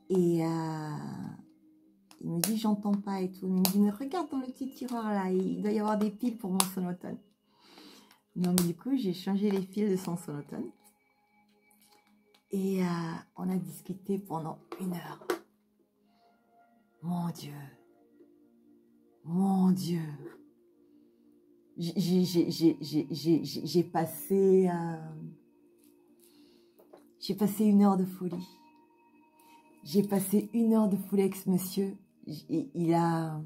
Et il me dit, j'entends pas et tout. Il me dit, mais regarde dans le petit tiroir là, il doit y avoir des piles pour mon sonotone. Donc du coup, j'ai changé les fils de son sonotone. Et on a discuté pendant 1 heure. Mon Dieu. Mon Dieu. J'ai passé 1 heure de folie. J'ai passé 1 heure de folie avec ce monsieur. Il a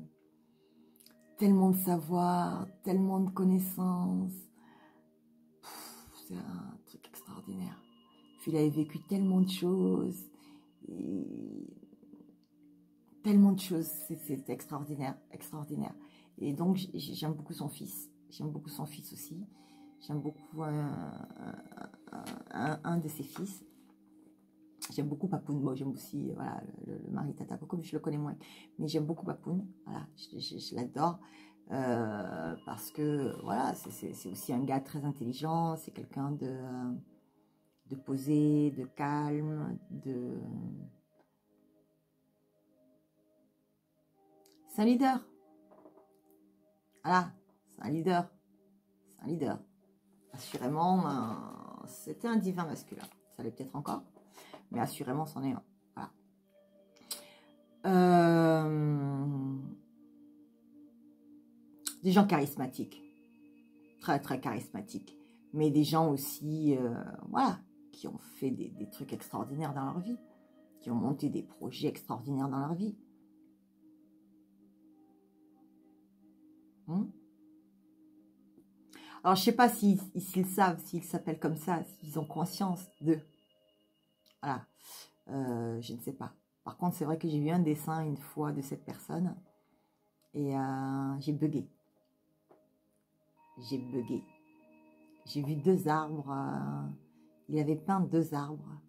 tellement de savoir, tellement de connaissances. C'est un truc extraordinaire. Puis il avait vécu tellement de choses. Tellement de choses. C'est extraordinaire, extraordinaire. Et donc, j'aime beaucoup son fils. J'aime beaucoup son fils aussi. J'aime beaucoup un de ses fils. J'aime beaucoup Papoun. Moi, j'aime aussi voilà, le mari de Tata Coco, mais je le connais moins. Mais j'aime beaucoup Papoun. Voilà, je l'adore. Parce que, voilà, c'est aussi un gars très intelligent. C'est quelqu'un de posé, de calme, C'est un leader. Voilà, c'est un leader. C'est un leader. Assurément, c'était un divin masculin. Ça l'est peut-être encore. Mais assurément, c'en est un. Voilà. Des gens charismatiques. Très, très charismatiques. Mais des gens aussi, voilà, qui ont fait des trucs extraordinaires dans leur vie. Qui ont monté des projets extraordinaires dans leur vie. Alors, je ne sais pas s'ils savent, s'ils s'appellent comme ça, s'ils ont conscience d'eux. Voilà. Je ne sais pas. Par contre, c'est vrai que j'ai vu un dessin une fois de cette personne et j'ai bugué. J'ai bugué. J'ai vu 2 arbres. Il avait peint 2 arbres.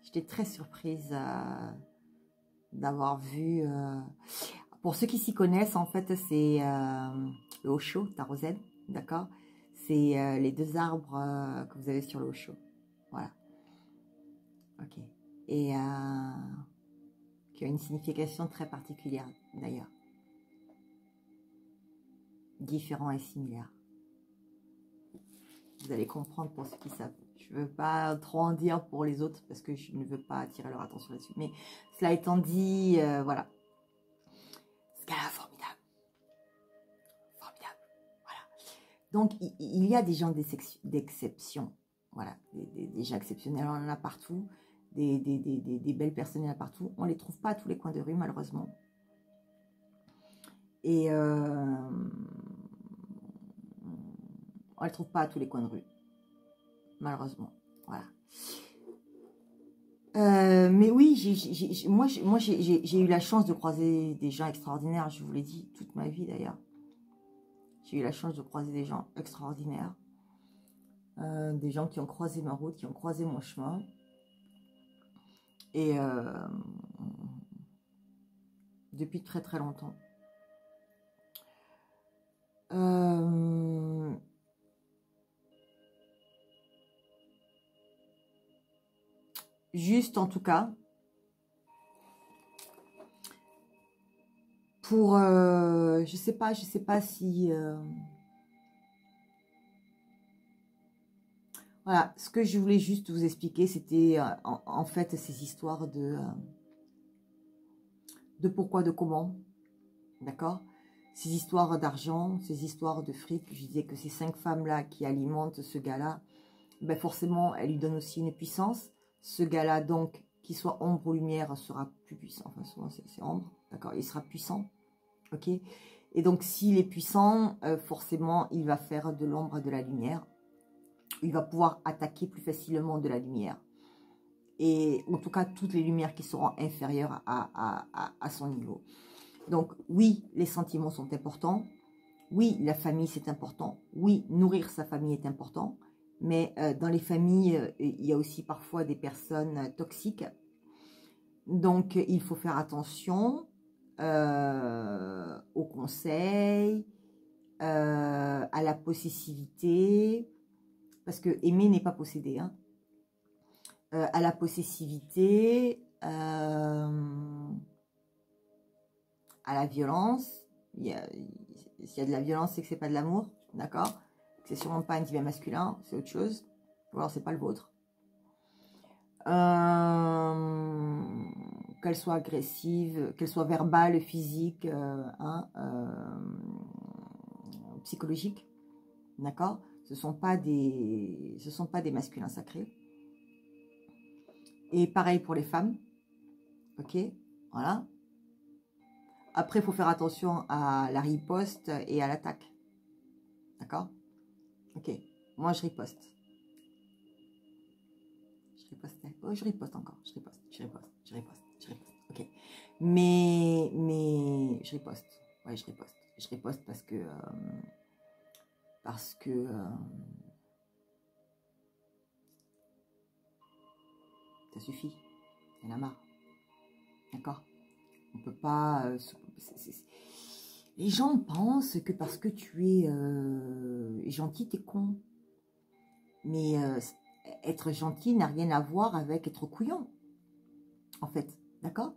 J'étais très surprise d'avoir vu... Pour ceux qui s'y connaissent, en fait, c'est le Osho, Tarot-Z, d'accord? C'est les 2 arbres que vous avez sur le Osho. Voilà. Ok. et qui a une signification très particulière d'ailleurs. Différent et similaire. Vous allez comprendre pour ceux qui savent. Je ne veux pas trop en dire pour les autres parce que je ne veux pas attirer leur attention là-dessus. Mais cela étant dit, voilà. Ce gars-là, formidable. Formidable. Voilà. Donc, il y a des gens d'exception. Voilà. Des gens exceptionnels, on en a partout. Des belles personnes, il y en a partout. On ne les trouve pas à tous les coins de rue, malheureusement. Et on ne les trouve pas à tous les coins de rue. Malheureusement. Voilà. Mais oui, moi j'ai eu la chance de croiser des gens extraordinaires, je vous l'ai dit, toute ma vie d'ailleurs. J'ai eu la chance de croiser des gens extraordinaires. Des gens qui ont croisé ma route, qui ont croisé mon chemin. Et depuis très très longtemps. Juste en tout cas, pour, je sais pas si, voilà, ce que je voulais juste vous expliquer, c'était en fait ces histoires de pourquoi, de comment, d'accord? Ces histoires d'argent, ces histoires de fric, je disais que ces 5 femmes-là qui alimentent ce gars-là, ben forcément, elles lui donnent aussi une puissance. Ce gars-là, donc, qu'il soit ombre ou lumière, sera plus puissant. Enfin, souvent, c'est ombre, d'accord? Il sera puissant, ok? Et donc, s'il est puissant, forcément, il va faire de l'ombre et de la lumière. Il va pouvoir attaquer plus facilement de la lumière. Et en tout cas, toutes les lumières qui seront inférieures à son niveau. Donc, oui, les sentiments sont importants. Oui, la famille, c'est important. Oui, nourrir sa famille est important. Mais dans les familles, il y a aussi parfois des personnes toxiques. Donc, il faut faire attention aux conseils, à la possessivité. Parce que aimer n'est pas posséder. Hein. À la possessivité, à la violence. S'il y a de la violence, c'est que c'est pas de l'amour. D'accord ? C'est sûrement pas un divin masculin, c'est autre chose. Ou alors c'est pas le vôtre. Qu'elle soit agressive, qu'elle soit verbale, physique, psychologique. D'accord ? Ce sont pas des masculins sacrés. Et pareil pour les femmes. Ok ? Voilà. Après, il faut faire attention à la riposte et à l'attaque. D'accord ? Ok, moi je riposte. Oh, je riposte encore. Je riposte. Ok. Mais je riposte. Ouais, je riposte. Je riposte parce que ça suffit. Il y en a marre. D'accord ? On peut pas. Les gens pensent que parce que tu es gentil, t'es con. Mais être gentil n'a rien à voir avec être couillon, en fait, d'accord?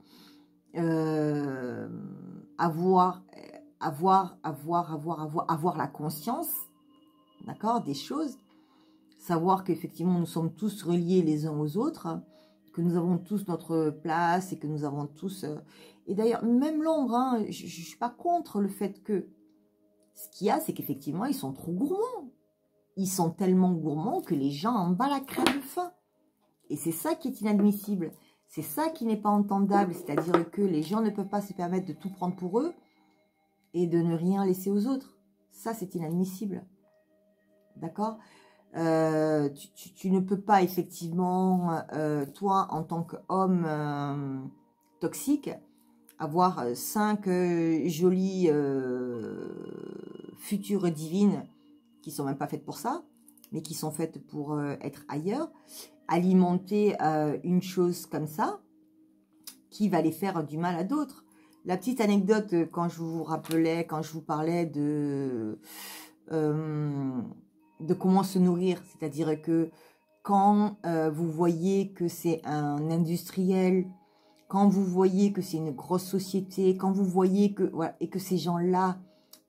Avoir la conscience, d'accord, des choses, savoir qu'effectivement nous sommes tous reliés les uns aux autres, que nous avons tous notre place et que nous avons tous... et d'ailleurs, même l'ombre, hein, je ne suis pas contre le fait que... Ce qu'il y a, c'est qu'effectivement, ils sont trop gourmands. Ils sont tellement gourmands que les gens en bas la crème de faim. Et c'est ça qui est inadmissible. C'est ça qui n'est pas entendable. C'est-à-dire que les gens ne peuvent pas se permettre de tout prendre pour eux et de ne rien laisser aux autres. Ça, c'est inadmissible. D'accord ? Tu ne peux pas, effectivement, toi, en tant qu'homme toxique, avoir 5 jolies futures divines qui sont même pas faites pour ça, mais qui sont faites pour être ailleurs, alimenter une chose comme ça, qui va les faire du mal à d'autres. La petite anecdote, quand je vous parlais de comment se nourrir, c'est-à-dire que quand vous voyez que c'est un industriel, quand vous voyez que c'est une grosse société, quand vous voyez que, voilà, et que ces gens-là,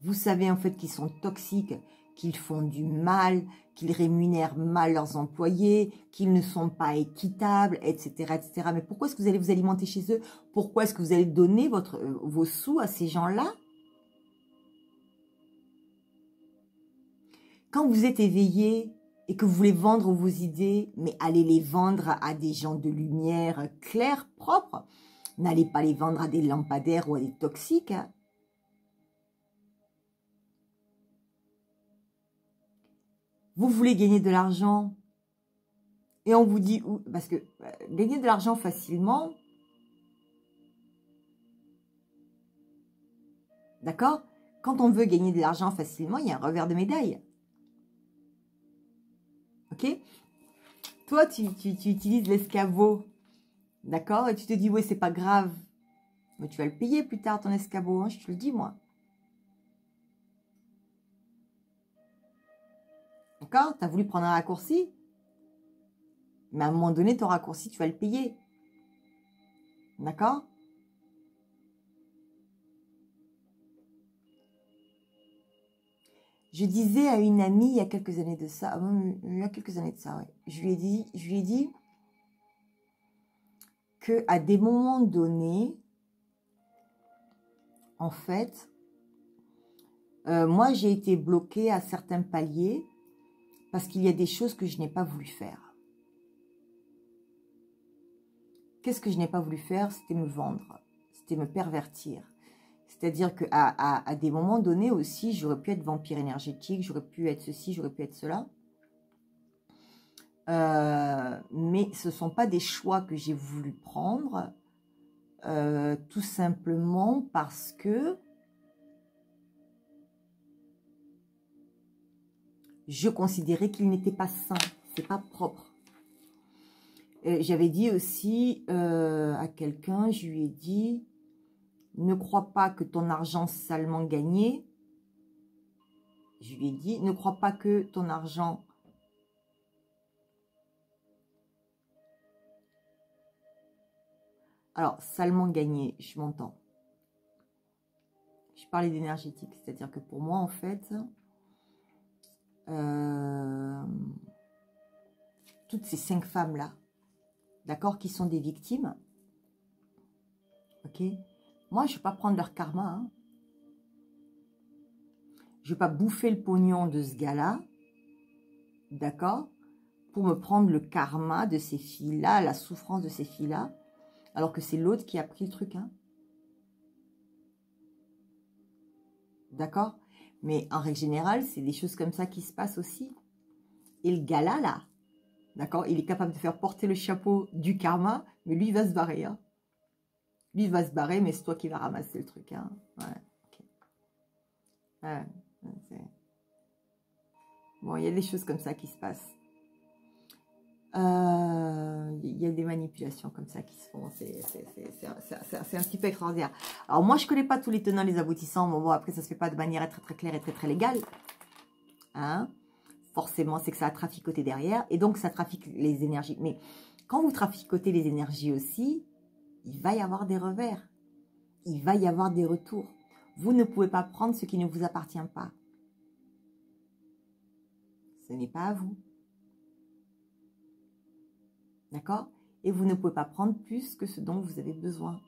vous savez en fait qu'ils sont toxiques, qu'ils font du mal, qu'ils rémunèrent mal leurs employés, qu'ils ne sont pas équitables, etc., etc. Mais pourquoi est-ce que vous allez vous alimenter chez eux? Pourquoi est-ce que vous allez donner vos sous à ces gens-là? Quand vous êtes éveillé et que vous voulez vendre vos idées, mais allez les vendre à des gens de lumière claire, propre. N'allez pas les vendre à des lampadaires ou à des toxiques. Hein. Vous voulez gagner de l'argent et on vous dit, parce que gagner de l'argent facilement, d'accord? Quand on veut gagner de l'argent facilement, il y a un revers de médaille. Ok? Toi, tu utilises l'escabeau, d'accord? Et tu te dis, ouais, c'est pas grave. Mais tu vas le payer plus tard, ton escabeau, hein, je te le dis, moi. D'accord? Tu as voulu prendre un raccourci, mais à un moment donné, ton raccourci, tu vas le payer. D'accord? Je disais à une amie il y a quelques années de ça, ouais. Je lui ai dit que à des moments donnés, en fait, moi j'ai été bloquée à certains paliers parce qu'il y a des choses que je n'ai pas voulu faire. Qu'est-ce que je n'ai pas voulu faire? C'était me vendre, c'était me pervertir. C'est-à-dire qu'à des moments donnés aussi, j'aurais pu être vampire énergétique, j'aurais pu être ceci, j'aurais pu être cela. Mais ce ne sont pas des choix que j'ai voulu prendre, tout simplement parce que je considérais qu'il n'était pas sain, c'est pas propre. J'avais dit aussi à quelqu'un, je lui ai dit, ne crois pas que ton argent salement gagné, je lui ai dit, ne crois pas que ton argent alors, salement gagné, je m'entends. Je parlais d'énergétique, c'est-à-dire que pour moi, en fait, toutes ces 5 femmes-là, d'accord, qui sont des victimes, ok, moi, je ne vais pas prendre leur karma, hein. Je ne vais pas bouffer le pognon de ce gars-là, d'accord, pour me prendre le karma de ces filles-là, la souffrance de ces filles-là, alors que c'est l'autre qui a pris le truc, hein. D'accord? Mais en règle générale, c'est des choses comme ça qui se passent aussi. Et le gars-là, là, d'accord, il est capable de faire porter le chapeau du karma, mais lui, il va se barrer, hein. Lui, il va se barrer, mais c'est toi qui vas ramasser le truc, hein. Ouais, okay. Ouais, bon, il y a des choses comme ça qui se passent. Il y a des manipulations comme ça qui se font. C'est un petit peu extraordinaire. Alors, moi, je ne connais pas tous les tenants, les aboutissants. Bon, après, ça ne se fait pas de manière très claire et très légale. Hein? Forcément, c'est que ça a traficoté derrière. Et donc, ça trafique les énergies. Mais quand vous traficotez les énergies aussi, il va y avoir des revers. Il va y avoir des retours. Vous ne pouvez pas prendre ce qui ne vous appartient pas. Ce n'est pas à vous. D'accord? Et vous ne pouvez pas prendre plus que ce dont vous avez besoin.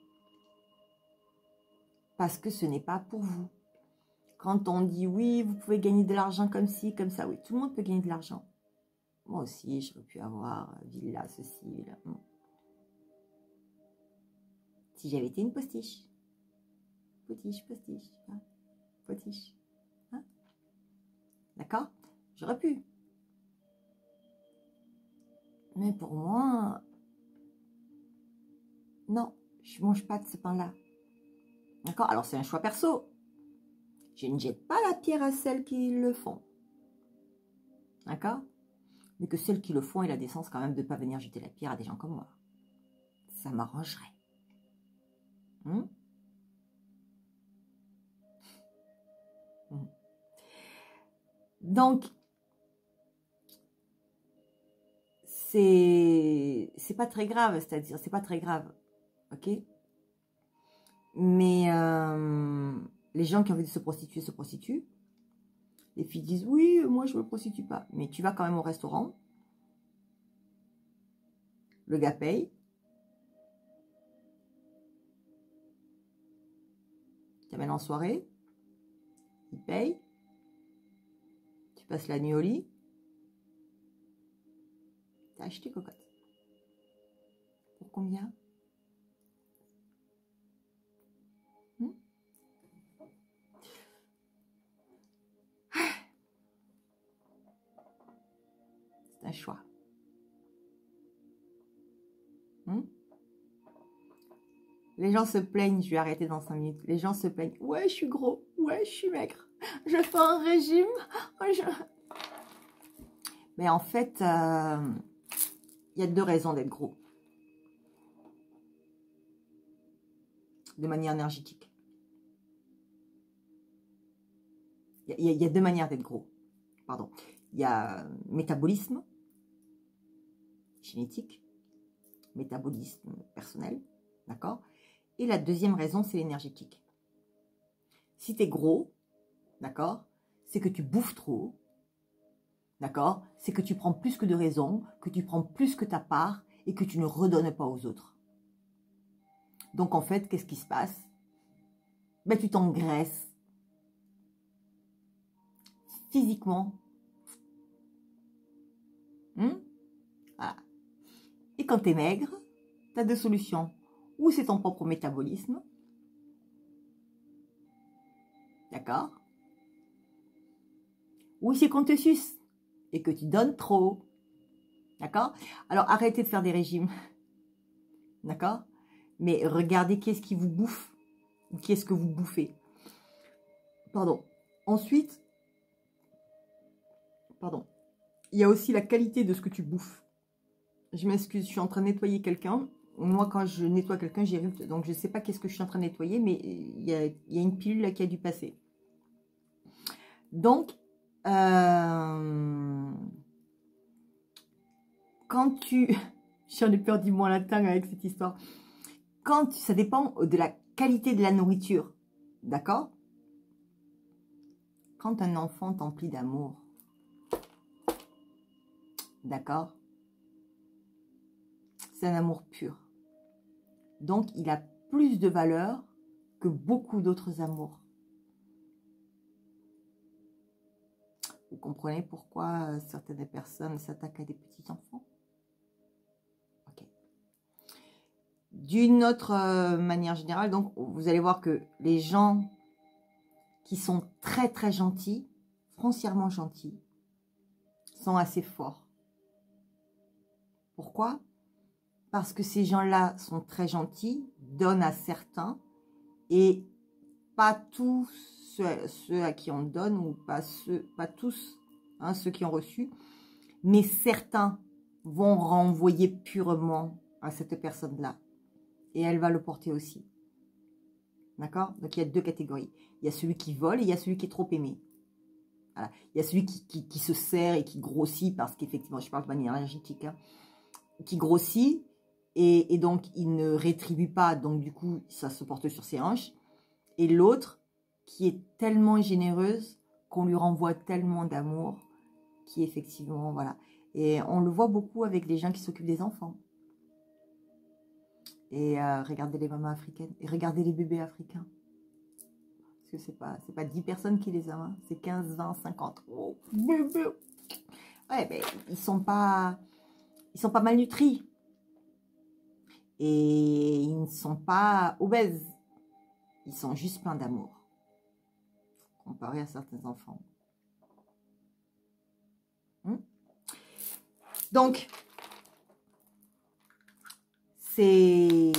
Parce que ce n'est pas pour vous. Quand on dit oui, vous pouvez gagner de l'argent comme ci, comme ça, oui, tout le monde peut gagner de l'argent. Moi aussi, j'aurais pu avoir villa, ceci, là. Si j'avais été une postiche. Potiche, postiche, hein, potiche. Hein, d'accord? J'aurais pu. Mais pour moi, non, je ne mange pas de ce pain-là. D'accord? Alors, c'est un choix perso. Je ne jette pas la pierre à celles qui le font. D'accord? Mais que celles qui le font aient la décence quand même de ne pas venir jeter la pierre à des gens comme moi. Ça m'arrangerait. Donc, c'est pas très grave, c'est-à-dire, c'est pas très grave, ok? Mais les gens qui ont envie de se prostituer se prostituent. Les filles disent, oui, moi je me prostitue pas. Mais tu vas quand même au restaurant, le gars paye, tu t'amènes en soirée, il paye, tu passes la nuit au lit, t'as acheté cocotte. Pour combien? C'est un choix. Les gens se plaignent, je vais arrêter dans 5 minutes. Les gens se plaignent. Ouais, je suis gros. Ouais, je suis maigre. Je fais un régime. Mais en fait, il y a 2 raisons d'être gros. De manière énergétique. Il y a 2 manières d'être gros. Pardon. Il y a métabolisme génétique, métabolisme personnel, d'accord? Et la deuxième raison, c'est l'énergétique. Si tu es gros, d'accord, c'est que tu bouffes trop, d'accord? C'est que tu prends plus que de raison, que tu prends plus que ta part et que tu ne redonnes pas aux autres. Donc en fait, qu'est-ce qui se passe? Ben, tu t'engraisses physiquement. Voilà. Et quand tu es maigre, tu as 2 solutions. Ou c'est ton propre métabolisme, d'accord? Ou c'est qu'on te suce et que tu donnes trop, d'accord? Alors arrêtez de faire des régimes, d'accord? Mais regardez qu'est-ce qui vous bouffe, ou qu'est-ce que vous bouffez. Pardon. Ensuite, pardon, il y a aussi la qualité de ce que tu bouffes. Je m'excuse, je suis en train de nettoyer quelqu'un. Moi, quand je nettoie quelqu'un, j'y arrive. Donc, je ne sais pas qu'est-ce que je suis en train de nettoyer, mais il y a une pilule là qui a dû passer. Donc, quand tu... J'en ai perdu mon latin avec cette histoire. Ça dépend de la qualité de la nourriture. D'accord? Quand un enfant t'emplit d'amour, d'accord? C'est un amour pur. Donc, il a plus de valeur que beaucoup d'autres amours. Vous comprenez pourquoi certaines personnes s'attaquent à des petits enfants? Ok. D'une autre manière générale, donc, vous allez voir que les gens qui sont très très gentils, foncièrement gentils, sont assez forts. Pourquoi? Parce que ces gens-là sont très gentils, donnent à certains, et pas tous ceux à qui on donne, ou pas tous, hein, ceux qui ont reçu, mais certains vont renvoyer purement à cette personne-là. Et elle va le porter aussi. D'accord? Donc il y a 2 catégories. Il y a celui qui vole et il y a celui qui est trop aimé. Voilà. Il y a celui qui se sert et qui grossit, parce qu'effectivement, je parle de manière énergétique, hein, qui grossit, et donc il ne rétribue pas, donc du coup, ça se porte sur ses hanches. Et l'autre, qui est tellement généreuse, qu'on lui renvoie tellement d'amour, qui effectivement, voilà. Et on le voit beaucoup avec les gens qui s'occupent des enfants. Et regardez les mamans africaines, et regardez les bébés africains. Parce que c'est pas 10 personnes qui les ont, hein, c'est 15, 20, 50. Oh, bébé. Ouais, ben, ils sont pas malnutris. Et ils ne sont pas obèses. Ils sont juste pleins d'amour. Comparé à certains enfants. Donc, c'est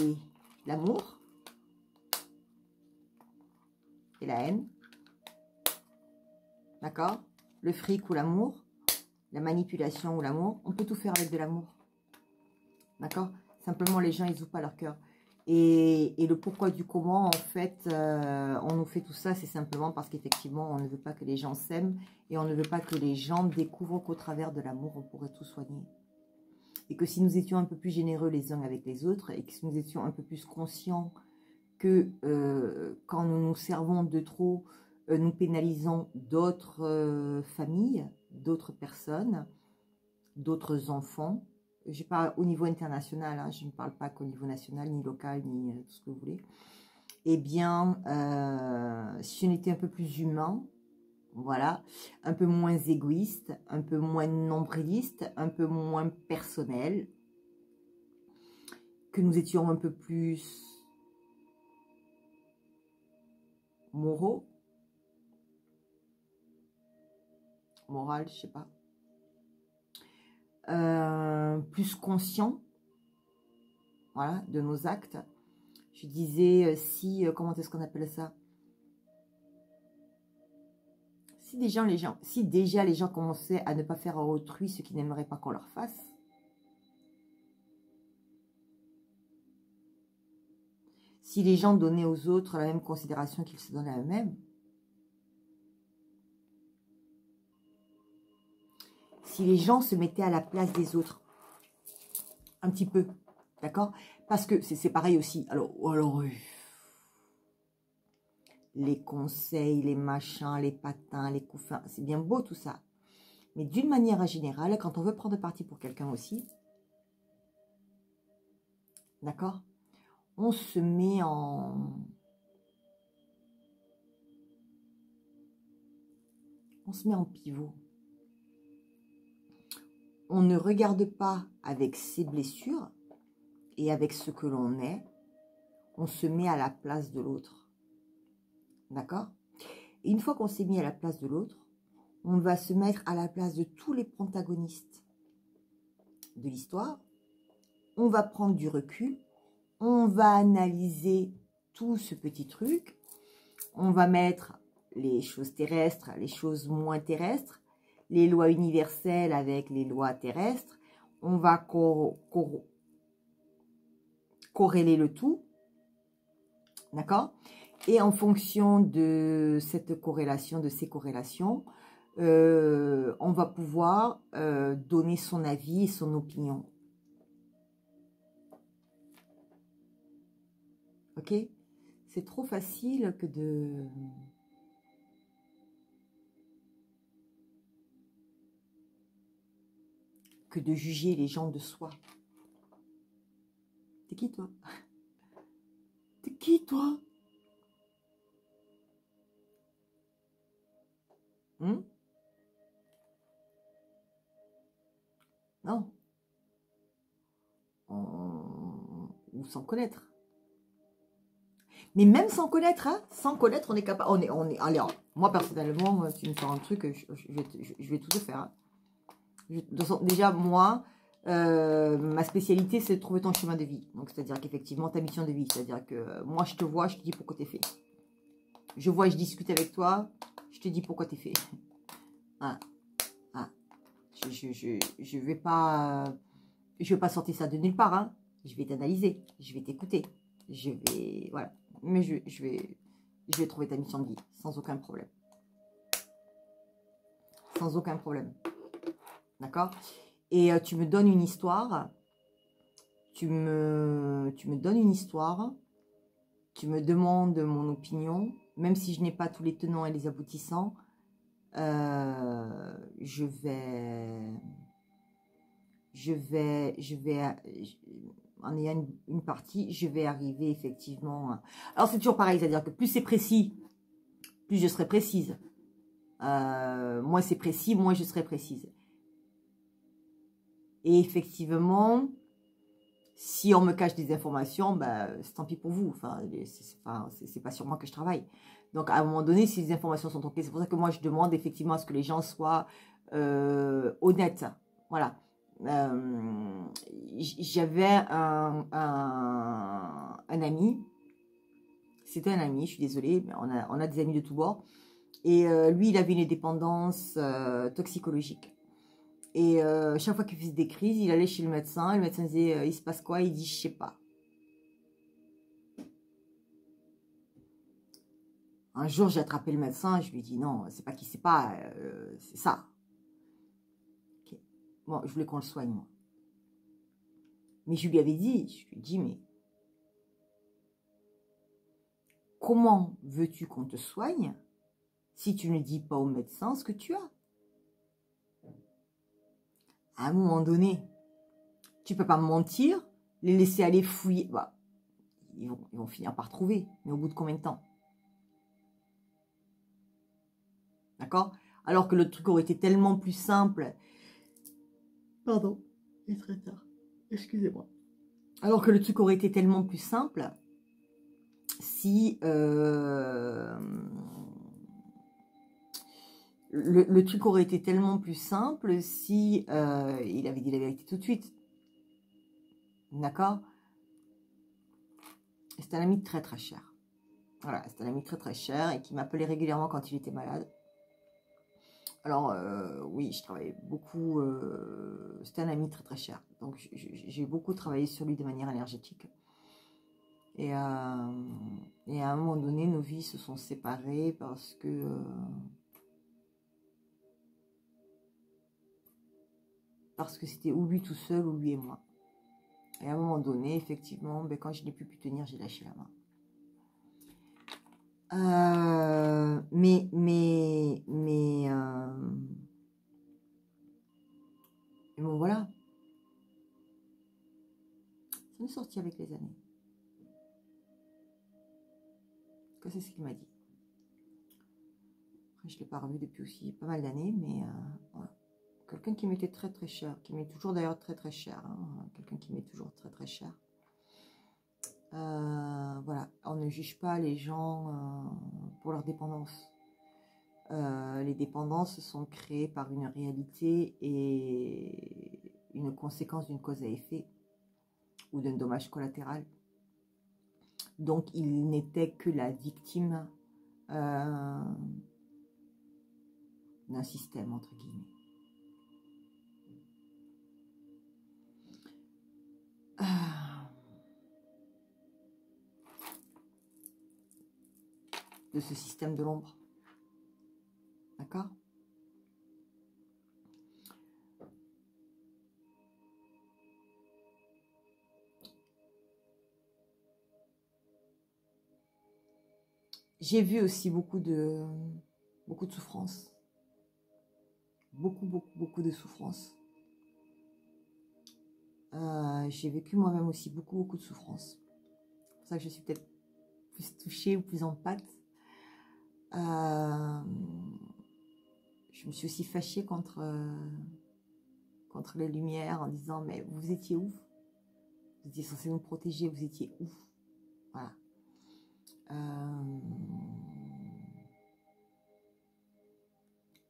l'amour et la haine. D'accord? Le fric ou l'amour, la manipulation ou l'amour. On peut tout faire avec de l'amour. D'accord? Simplement, les gens, ils n'ouvrent pas leur cœur. Et le pourquoi du comment, en fait, on nous fait tout ça, c'est simplement parce qu'effectivement, on ne veut pas que les gens s'aiment et on ne veut pas que les gens découvrent qu'au travers de l'amour, on pourrait tout soigner. Et que si nous étions un peu plus généreux les uns avec les autres, et que si nous étions un peu plus conscients que quand nous nous servons de trop, nous pénalisons d'autres familles, d'autres personnes, d'autres enfants. Je parle au niveau international, hein, je ne parle pas qu'au niveau national, ni local, ni tout ce que vous voulez. Eh bien, si on était un peu plus humain, voilà, un peu moins égoïste, un peu moins nombriliste, un peu moins personnel, que nous étions un peu plus moraux, moral, je sais pas, plus conscients, voilà, de nos actes. Je disais, si, comment est-ce qu'on appelle ça? Si déjà les gens commençaient à ne pas faire à autrui ce qu'ils n'aimeraient pas qu'on leur fasse, si les gens donnaient aux autres la même considération qu'ils se donnent à eux-mêmes, si les gens se mettaient à la place des autres, un petit peu, d'accord? Parce que c'est pareil aussi. Alors les conseils, les machins, les patins, les couffins, c'est bien beau tout ça. Mais d'une manière générale, quand on veut prendre parti pour quelqu'un aussi, d'accord? On se met en pivot. On ne regarde pas avec ses blessures et avec ce que l'on est. On se met à la place de l'autre. D'accord? Et une fois qu'on s'est mis à la place de l'autre, on va se mettre à la place de tous les protagonistes de l'histoire. On va prendre du recul. On va analyser tout ce petit truc. On va mettre les choses terrestres, les choses moins terrestres, les lois universelles avec les lois terrestres. On va corréler le tout. D'accord? Et en fonction de cette corrélation, de ces corrélations, on va pouvoir donner son avis et son opinion. Ok? C'est trop facile que de juger les gens de soi. T'es qui toi? T'es qui toi? Non. Ou sans connaître. Mais même sans connaître, hein, sans connaître, on est capable. Allez, moi personnellement, tu me sors un truc, je vais tout te faire. Hein. Déjà, moi, ma spécialité, c'est de trouver ton chemin de vie. Donc, c'est-à-dire qu'effectivement, ta mission de vie. C'est-à-dire que moi, je te vois, je te dis pourquoi t'es fait. Je vois et je discute avec toi, je te dis pourquoi t'es fait. Hein, hein. Je vais pas sortir ça de nulle part. Hein. Je vais t'analyser, je vais t'écouter. Je vais, voilà. Mais je vais trouver ta mission de vie, sans aucun problème. Sans aucun problème. D'accord? Et tu me donnes une histoire. Tu me donnes une histoire. Tu me demandes mon opinion. Même si je n'ai pas tous les tenants et les aboutissants, je vais en ayant une partie, je vais arriver effectivement. Alors c'est toujours pareil, c'est-à-dire que plus c'est précis, plus je serai précise. Moins c'est précis, moins je serai précise. Et effectivement, si on me cache des informations, ben, c'est tant pis pour vous. Enfin, c'est pas sur moi que je travaille. Donc, à un moment donné, si les informations sont trompées, c'est pour ça que moi, je demande effectivement à ce que les gens soient honnêtes. Voilà. J'avais un ami. C'était un ami, je suis désolée, mais on a des amis de tous bords. Et lui, il avait une dépendance toxicologique. Et chaque fois qu'il faisait des crises, il allait chez le médecin disait, il se passe quoi? Il dit, je sais pas. Un jour, j'ai attrapé le médecin, je lui ai dit, non, c'est pas qu'il sait pas, c'est ça. Okay. Bon, je voulais qu'on le soigne, moi. Mais je lui avais dit, je lui ai dit, mais comment veux-tu qu'on te soigne si tu ne dis pas au médecin ce que tu as? À un moment donné, tu peux pas me mentir, les laisser aller fouiller. Bah, ils vont finir par trouver, mais au bout de combien de temps? D'accord? Alors que le truc aurait été tellement plus simple. Pardon, il est très tard. Excusez-moi. Alors que le truc aurait été tellement plus simple si le truc aurait été tellement plus simple si il avait dit la vérité tout de suite. D'accord? C'est un ami très très cher. Voilà, c'est un ami très très cher et qui m'appelait régulièrement quand il était malade. Alors, oui, je travaillais beaucoup. C'était un ami très très cher. Donc, j'ai beaucoup travaillé sur lui de manière énergétique. Et à un moment donné, nos vies se sont séparées parce que c'était ou lui tout seul ou lui et moi. Et à un moment donné, effectivement, ben, quand je n'ai plus pu tenir, j'ai lâché la main. Mais bon, voilà. Ça m'est sorti avec les années. Que c'est ce qu'il m'a dit. Après, je ne l'ai pas revu depuis aussi pas mal d'années, mais voilà. Quelqu'un qui m'était très très cher, qui m'est toujours d'ailleurs très très cher. Hein, quelqu'un qui m'est toujours très très cher. Voilà, on ne juge pas les gens pour leur dépendance. Les dépendances sont créées par une réalité et une conséquence d'une cause à effet ou d'un dommage collatéral. Donc, il n'était que la victime d'un système, entre guillemets. De ce système de l'ombre. D'accord? J'ai vu aussi beaucoup de souffrance. Beaucoup de souffrance. J'ai vécu moi-même aussi beaucoup de souffrance. C'est pour ça que je suis peut-être plus touchée ou plus en pâte. Je me suis aussi fâchée contre les lumières en disant mais vous étiez où? Vous étiez censé nous protéger, vous étiez où? Voilà.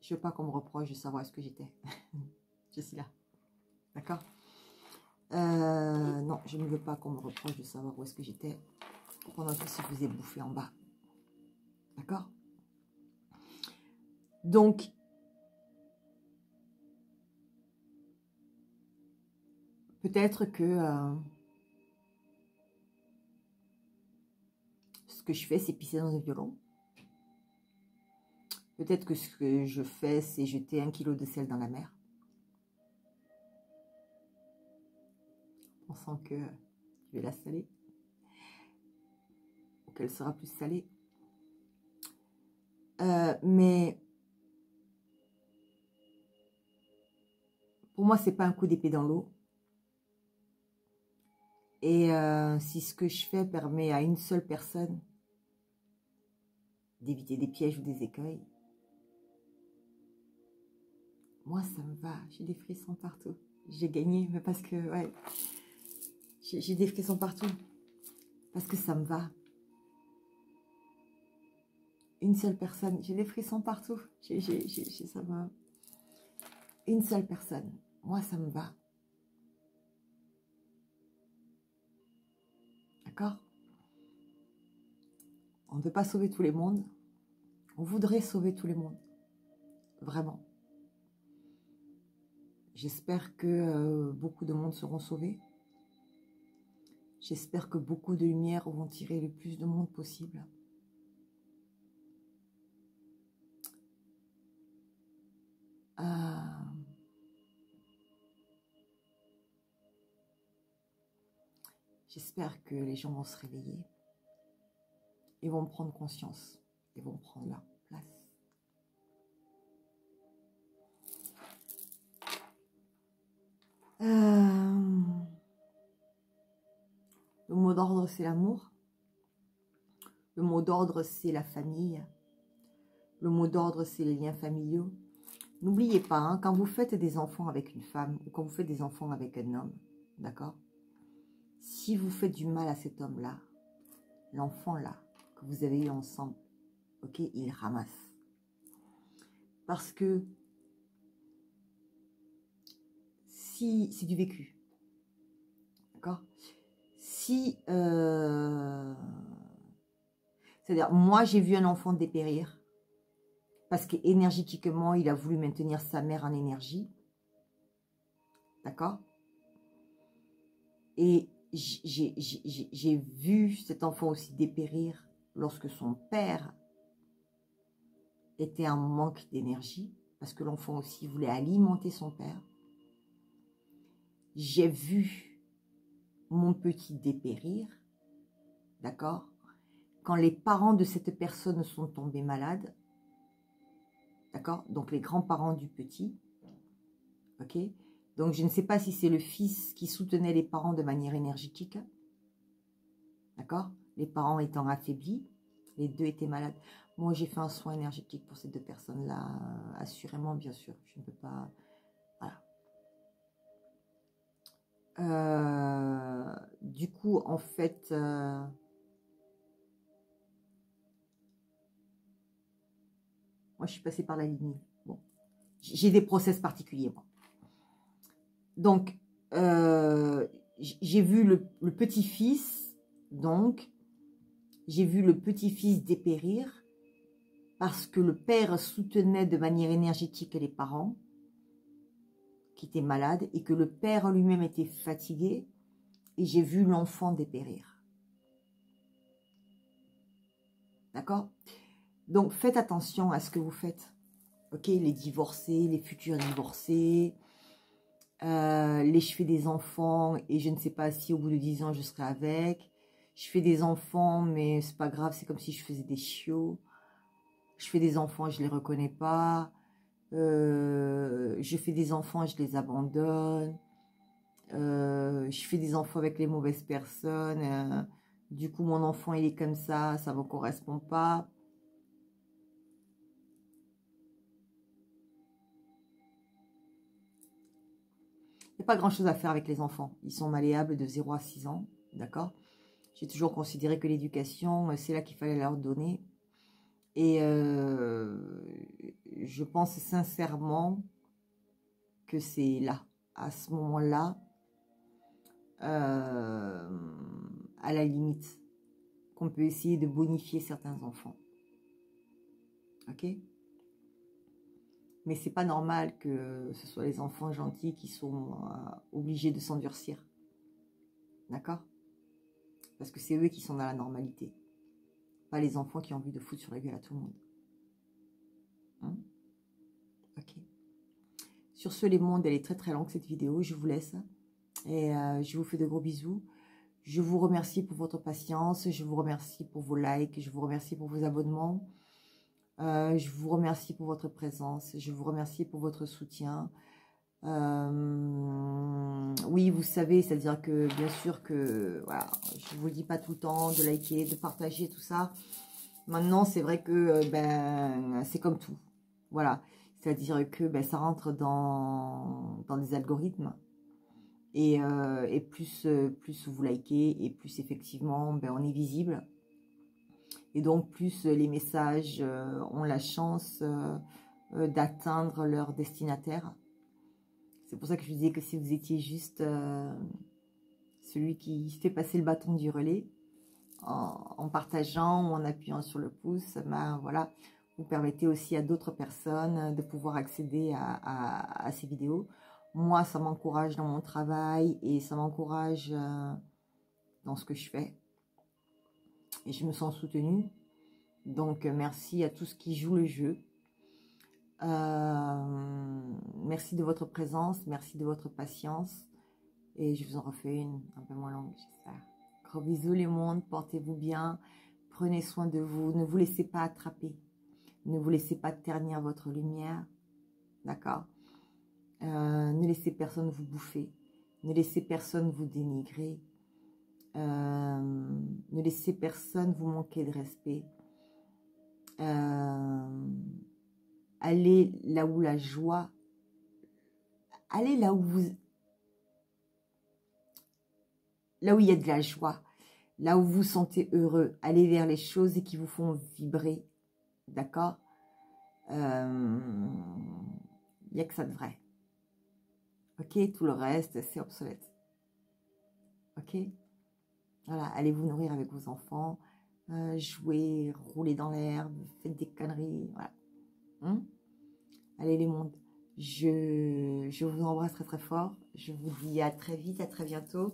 Je veux pas qu'on me reproche de savoir ce que j'étais. Je suis là. D'accord? Non, je ne veux pas qu'on me reproche de savoir où est-ce que j'étais pendant que je vous ai bouffé en bas. D'accord? Donc, peut-être que ce que je fais, c'est pisser dans un violon. Peut-être que ce que je fais, c'est jeter 1 kilo de sel dans la mer. Pensant que je vais la saler. Ou qu'elle sera plus salée. Mais pour moi, c'est pas un coup d'épée dans l'eau. Et si ce que je fais permet à une seule personne d'éviter des pièges ou des écueils, moi, ça me va. J'ai des frissons partout. J'ai gagné, mais parce que, ouais, j'ai des frissons partout. Parce que ça me va. Une seule personne. J'ai des frissons partout. Ça va. Une seule personne. Moi, ça me va. D'accord? On ne peut pas sauver tous les mondes. On voudrait sauver tous les mondes. Vraiment. J'espère que beaucoup de monde seront sauvés. J'espère que beaucoup de lumière vont tirer le plus de monde possible. J'espère que les gens vont se réveiller et vont prendre conscience et vont prendre leur place. Le mot d'ordre, c'est l'amour. Le mot d'ordre, c'est la famille. Le mot d'ordre, c'est les liens familiaux. N'oubliez pas, hein, quand vous faites des enfants avec une femme ou quand vous faites des enfants avec un homme, d'accord? Si vous faites du mal à cet homme-là, l'enfant-là, que vous avez eu ensemble, ok, il ramasse. Parce que si c'est du vécu, d'accord? Si, c'est-à-dire, moi, j'ai vu un enfant dépérir parce qu'énergétiquement, il a voulu maintenir sa mère en énergie, d'accord? Et j'ai vu cet enfant aussi dépérir lorsque son père était en manque d'énergie, parce que l'enfant aussi voulait alimenter son père. J'ai vu mon petit dépérir, d'accord? Quand les parents de cette personne sont tombés malades, d'accord? Donc les grands-parents du petit, ok? Donc je ne sais pas si c'est le fils qui soutenait les parents de manière énergétique, d'accord? Les parents étant affaiblis, les deux étaient malades. Moi, j'ai fait un soin énergétique pour ces deux personnes-là, assurément, bien sûr. Je ne peux pas... Voilà. Du coup, en fait... moi, je suis passée par la lignée. Bon. J'ai des process particuliers, moi. Donc, j'ai vu le petit-fils, donc, j'ai vu le petit-fils dépérir parce que le père soutenait de manière énergétique les parents qui étaient malades et que le père lui-même était fatigué et j'ai vu l'enfant dépérir. D'accord? Donc, faites attention à ce que vous faites. Ok? Les divorcés, les futurs divorcés, je fais des enfants et je ne sais pas si au bout de 10 ans je serai avec. Je fais des enfants mais c'est pas grave, c'est comme si je faisais des chiots. Je fais des enfants, je les reconnais pas. Je fais des enfants, je les abandonne. Je fais des enfants avec les mauvaises personnes. Du coup, mon enfant, il est comme ça me correspond pas. Il n'y a pas grand-chose à faire avec les enfants. Ils sont malléables de 0 à 6 ans, d'accord? J'ai toujours considéré que l'éducation, c'est là qu'il fallait leur donner. Et je pense sincèrement que c'est là, à ce moment-là, à la limite, qu'on peut essayer de bonifier certains enfants. Ok? Mais c'est pas normal que ce soit les enfants gentils qui sont obligés de s'endurcir. D'accord? Parce que c'est eux qui sont dans la normalité. Pas les enfants qui ont envie de foutre sur la gueule à tout le monde. Hein? Ok. Sur ce, les mondes, elle est très très longue cette vidéo. Je vous laisse. Et je vous fais de gros bisous. Je vous remercie pour votre patience. Je vous remercie pour vos likes. Je vous remercie pour vos abonnements. Je vous remercie pour votre présence. Je vous remercie pour votre soutien. Oui, vous savez, c'est-à-dire que bien sûr que voilà, je vous dis pas tout le temps de liker, de partager tout ça. Maintenant, c'est vrai que ben c'est comme tout. Voilà, c'est-à-dire que ben, ça rentre dans des algorithmes et plus vous likez et plus effectivement ben, on est visible. Et donc, plus les messages ont la chance d'atteindre leur destinataire. C'est pour ça que je vous disais que si vous étiez juste celui qui fait passer le bâton du relais, en partageant ou en appuyant sur le pouce, ben, voilà, vous permettez aussi à d'autres personnes de pouvoir accéder à ces vidéos. Moi, ça m'encourage dans mon travail et ça m'encourage dans ce que je fais. Et je me sens soutenue. Donc, merci à tous qui jouent le jeu. Merci de votre présence, merci de votre patience. Et je vous en refais une un peu moins longue, j'espère. Gros bisous les mondes, portez-vous bien. Prenez soin de vous. Ne vous laissez pas attraper. Ne vous laissez pas ternir votre lumière. D'accord? Ne laissez personne vous bouffer. Ne laissez personne vous dénigrer. Ne laissez personne vous manquer de respect. Allez là où la joie, allez là où il y a de la joie, là où vous vous sentez heureux. Allez vers les choses qui vous font vibrer, d'accord? Il n'y a que ça de vrai. Ok, tout le reste, c'est obsolète. Ok? Voilà, allez vous nourrir avec vos enfants, jouer, rouler dans l'herbe, faites des conneries, voilà. Allez les mondes, je vous embrasse très très fort. Je vous dis à très vite, à très bientôt.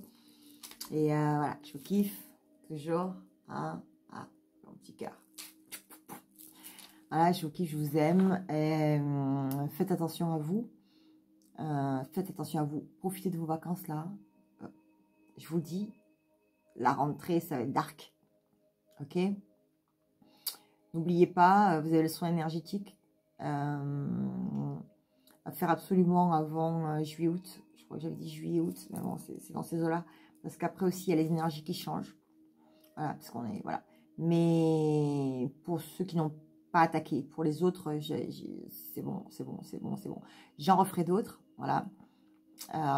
Et voilà, je vous kiffe, toujours. Mon petit cœur. Voilà, je vous kiffe, je vous aime. Et, faites attention à vous. Faites attention à vous. Profitez de vos vacances là. Je vous dis, la rentrée, ça va être dark. Ok? N'oubliez pas, vous avez le soin énergétique. À faire absolument avant juillet-août. Je crois que j'avais dit juillet-août, mais bon, c'est dans ces eaux-là. Parce qu'après aussi, il y a les énergies qui changent. Voilà, parce qu'on est... Voilà. Mais pour ceux qui n'ont pas attaqué, pour les autres, c'est bon. J'en referai d'autres, voilà.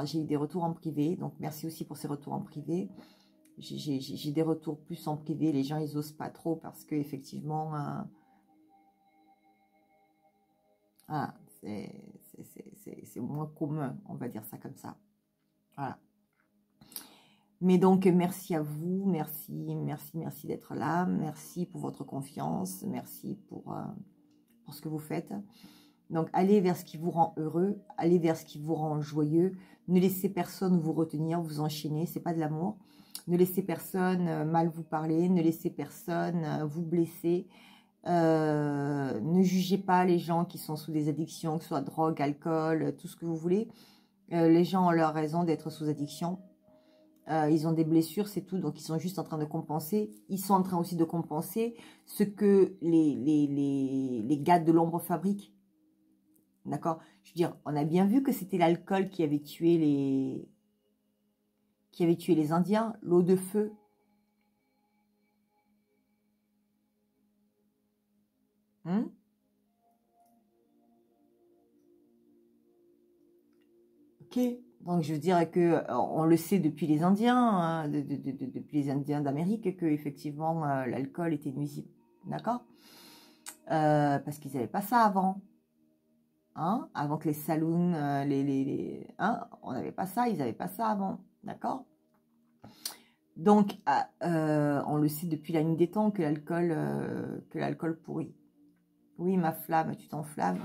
J'ai eu des retours en privé, donc merci aussi pour ces retours en privé. J'ai des retours plus en privé, les gens, ils osent pas trop parce que effectivement... voilà, c'est moins commun, on va dire ça comme ça. Voilà. Mais donc, merci à vous, merci d'être là, merci pour votre confiance, merci pour ce que vous faites. Donc, allez vers ce qui vous rend heureux, allez vers ce qui vous rend joyeux, ne laissez personne vous retenir, vous enchaîner, c'est pas de l'amour. Ne laissez personne mal vous parler, ne laissez personne vous blesser. Ne jugez pas les gens qui sont sous des addictions, que ce soit drogue, alcool, tout ce que vous voulez. Les gens ont leur raison d'être sous addiction. Ils ont des blessures, c'est tout. Donc, ils sont juste en train de compenser. Ils sont en train aussi de compenser ce que les gars de l'ombre fabriquent. D'accord? Je veux dire, on a bien vu que c'était l'alcool qui avait tué les Indiens, l'eau de feu. Ok, donc je veux dire que on le sait depuis les Indiens, hein, depuis les Indiens d'Amérique, que effectivement l'alcool était nuisible, d'accord? Parce qu'ils n'avaient pas ça avant, hein? Avant que les saloons, hein, on n'avait pas ça, ils n'avaient pas ça avant, d'accord? Donc on le sait depuis la nuit des temps que l'alcool pourrit. Oui, ma flamme, tu t'enflammes.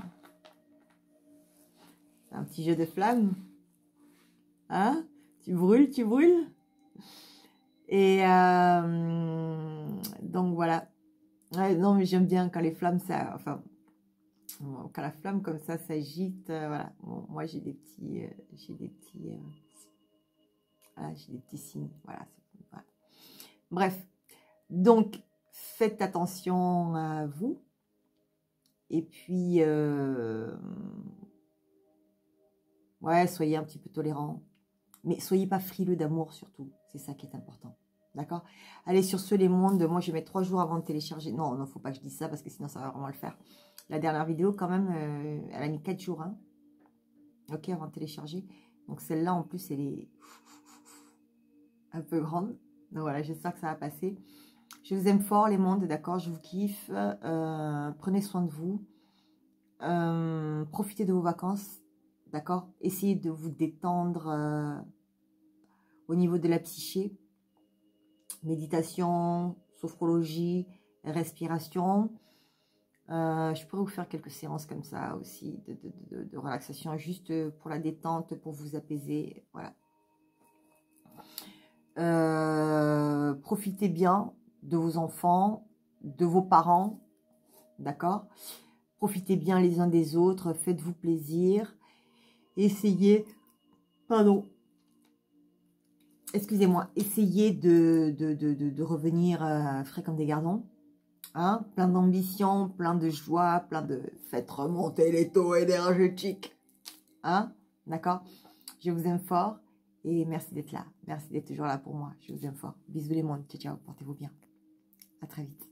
Un petit jeu de flamme. Hein? Tu brûles, tu brûles. Et donc voilà. Ouais, non, mais j'aime bien quand les flammes, ça, enfin, quand la flamme comme ça s'agite. Voilà. Bon, moi, j'ai des petits, voilà, j'ai des petits signes. Voilà, voilà. Bref. Donc, faites attention à vous. Et puis, ouais, soyez un petit peu tolérants. Mais soyez pas frileux d'amour surtout. C'est ça qui est important. D'accord? Allez, sur ce, les mondes, moi, je vais mettre 3 jours avant de télécharger. Non, non, faut pas que je dise ça parce que sinon, ça va vraiment le faire. La dernière vidéo, quand même, elle a mis 4 jours. Hein. Ok, avant de télécharger. Donc, celle-là, en plus, elle est un peu grande. Donc, voilà, j'espère que ça va passer. Je vous aime fort, les mondes, d'accord? Je vous kiffe. Prenez soin de vous. Profitez de vos vacances. D'accord? Essayez de vous détendre au niveau de la psyché. Méditation, sophrologie, respiration. Je pourrais vous faire quelques séances comme ça aussi de relaxation, juste pour la détente, pour vous apaiser. Voilà. Profitez bien de vos enfants, de vos parents. D'accord? Profitez bien les uns des autres. Faites-vous plaisir. Essayez. Pardon. excusez-moi, essayez de revenir frais comme des gardons. Hein, plein d'ambition, plein de joie, plein de... Faites remonter les taux énergétiques. Hein, d'accord? Je vous aime fort et merci d'être là. Merci d'être toujours là pour moi. Je vous aime fort. Bisous les mondes. Ciao, ciao. Portez-vous bien. À très vite.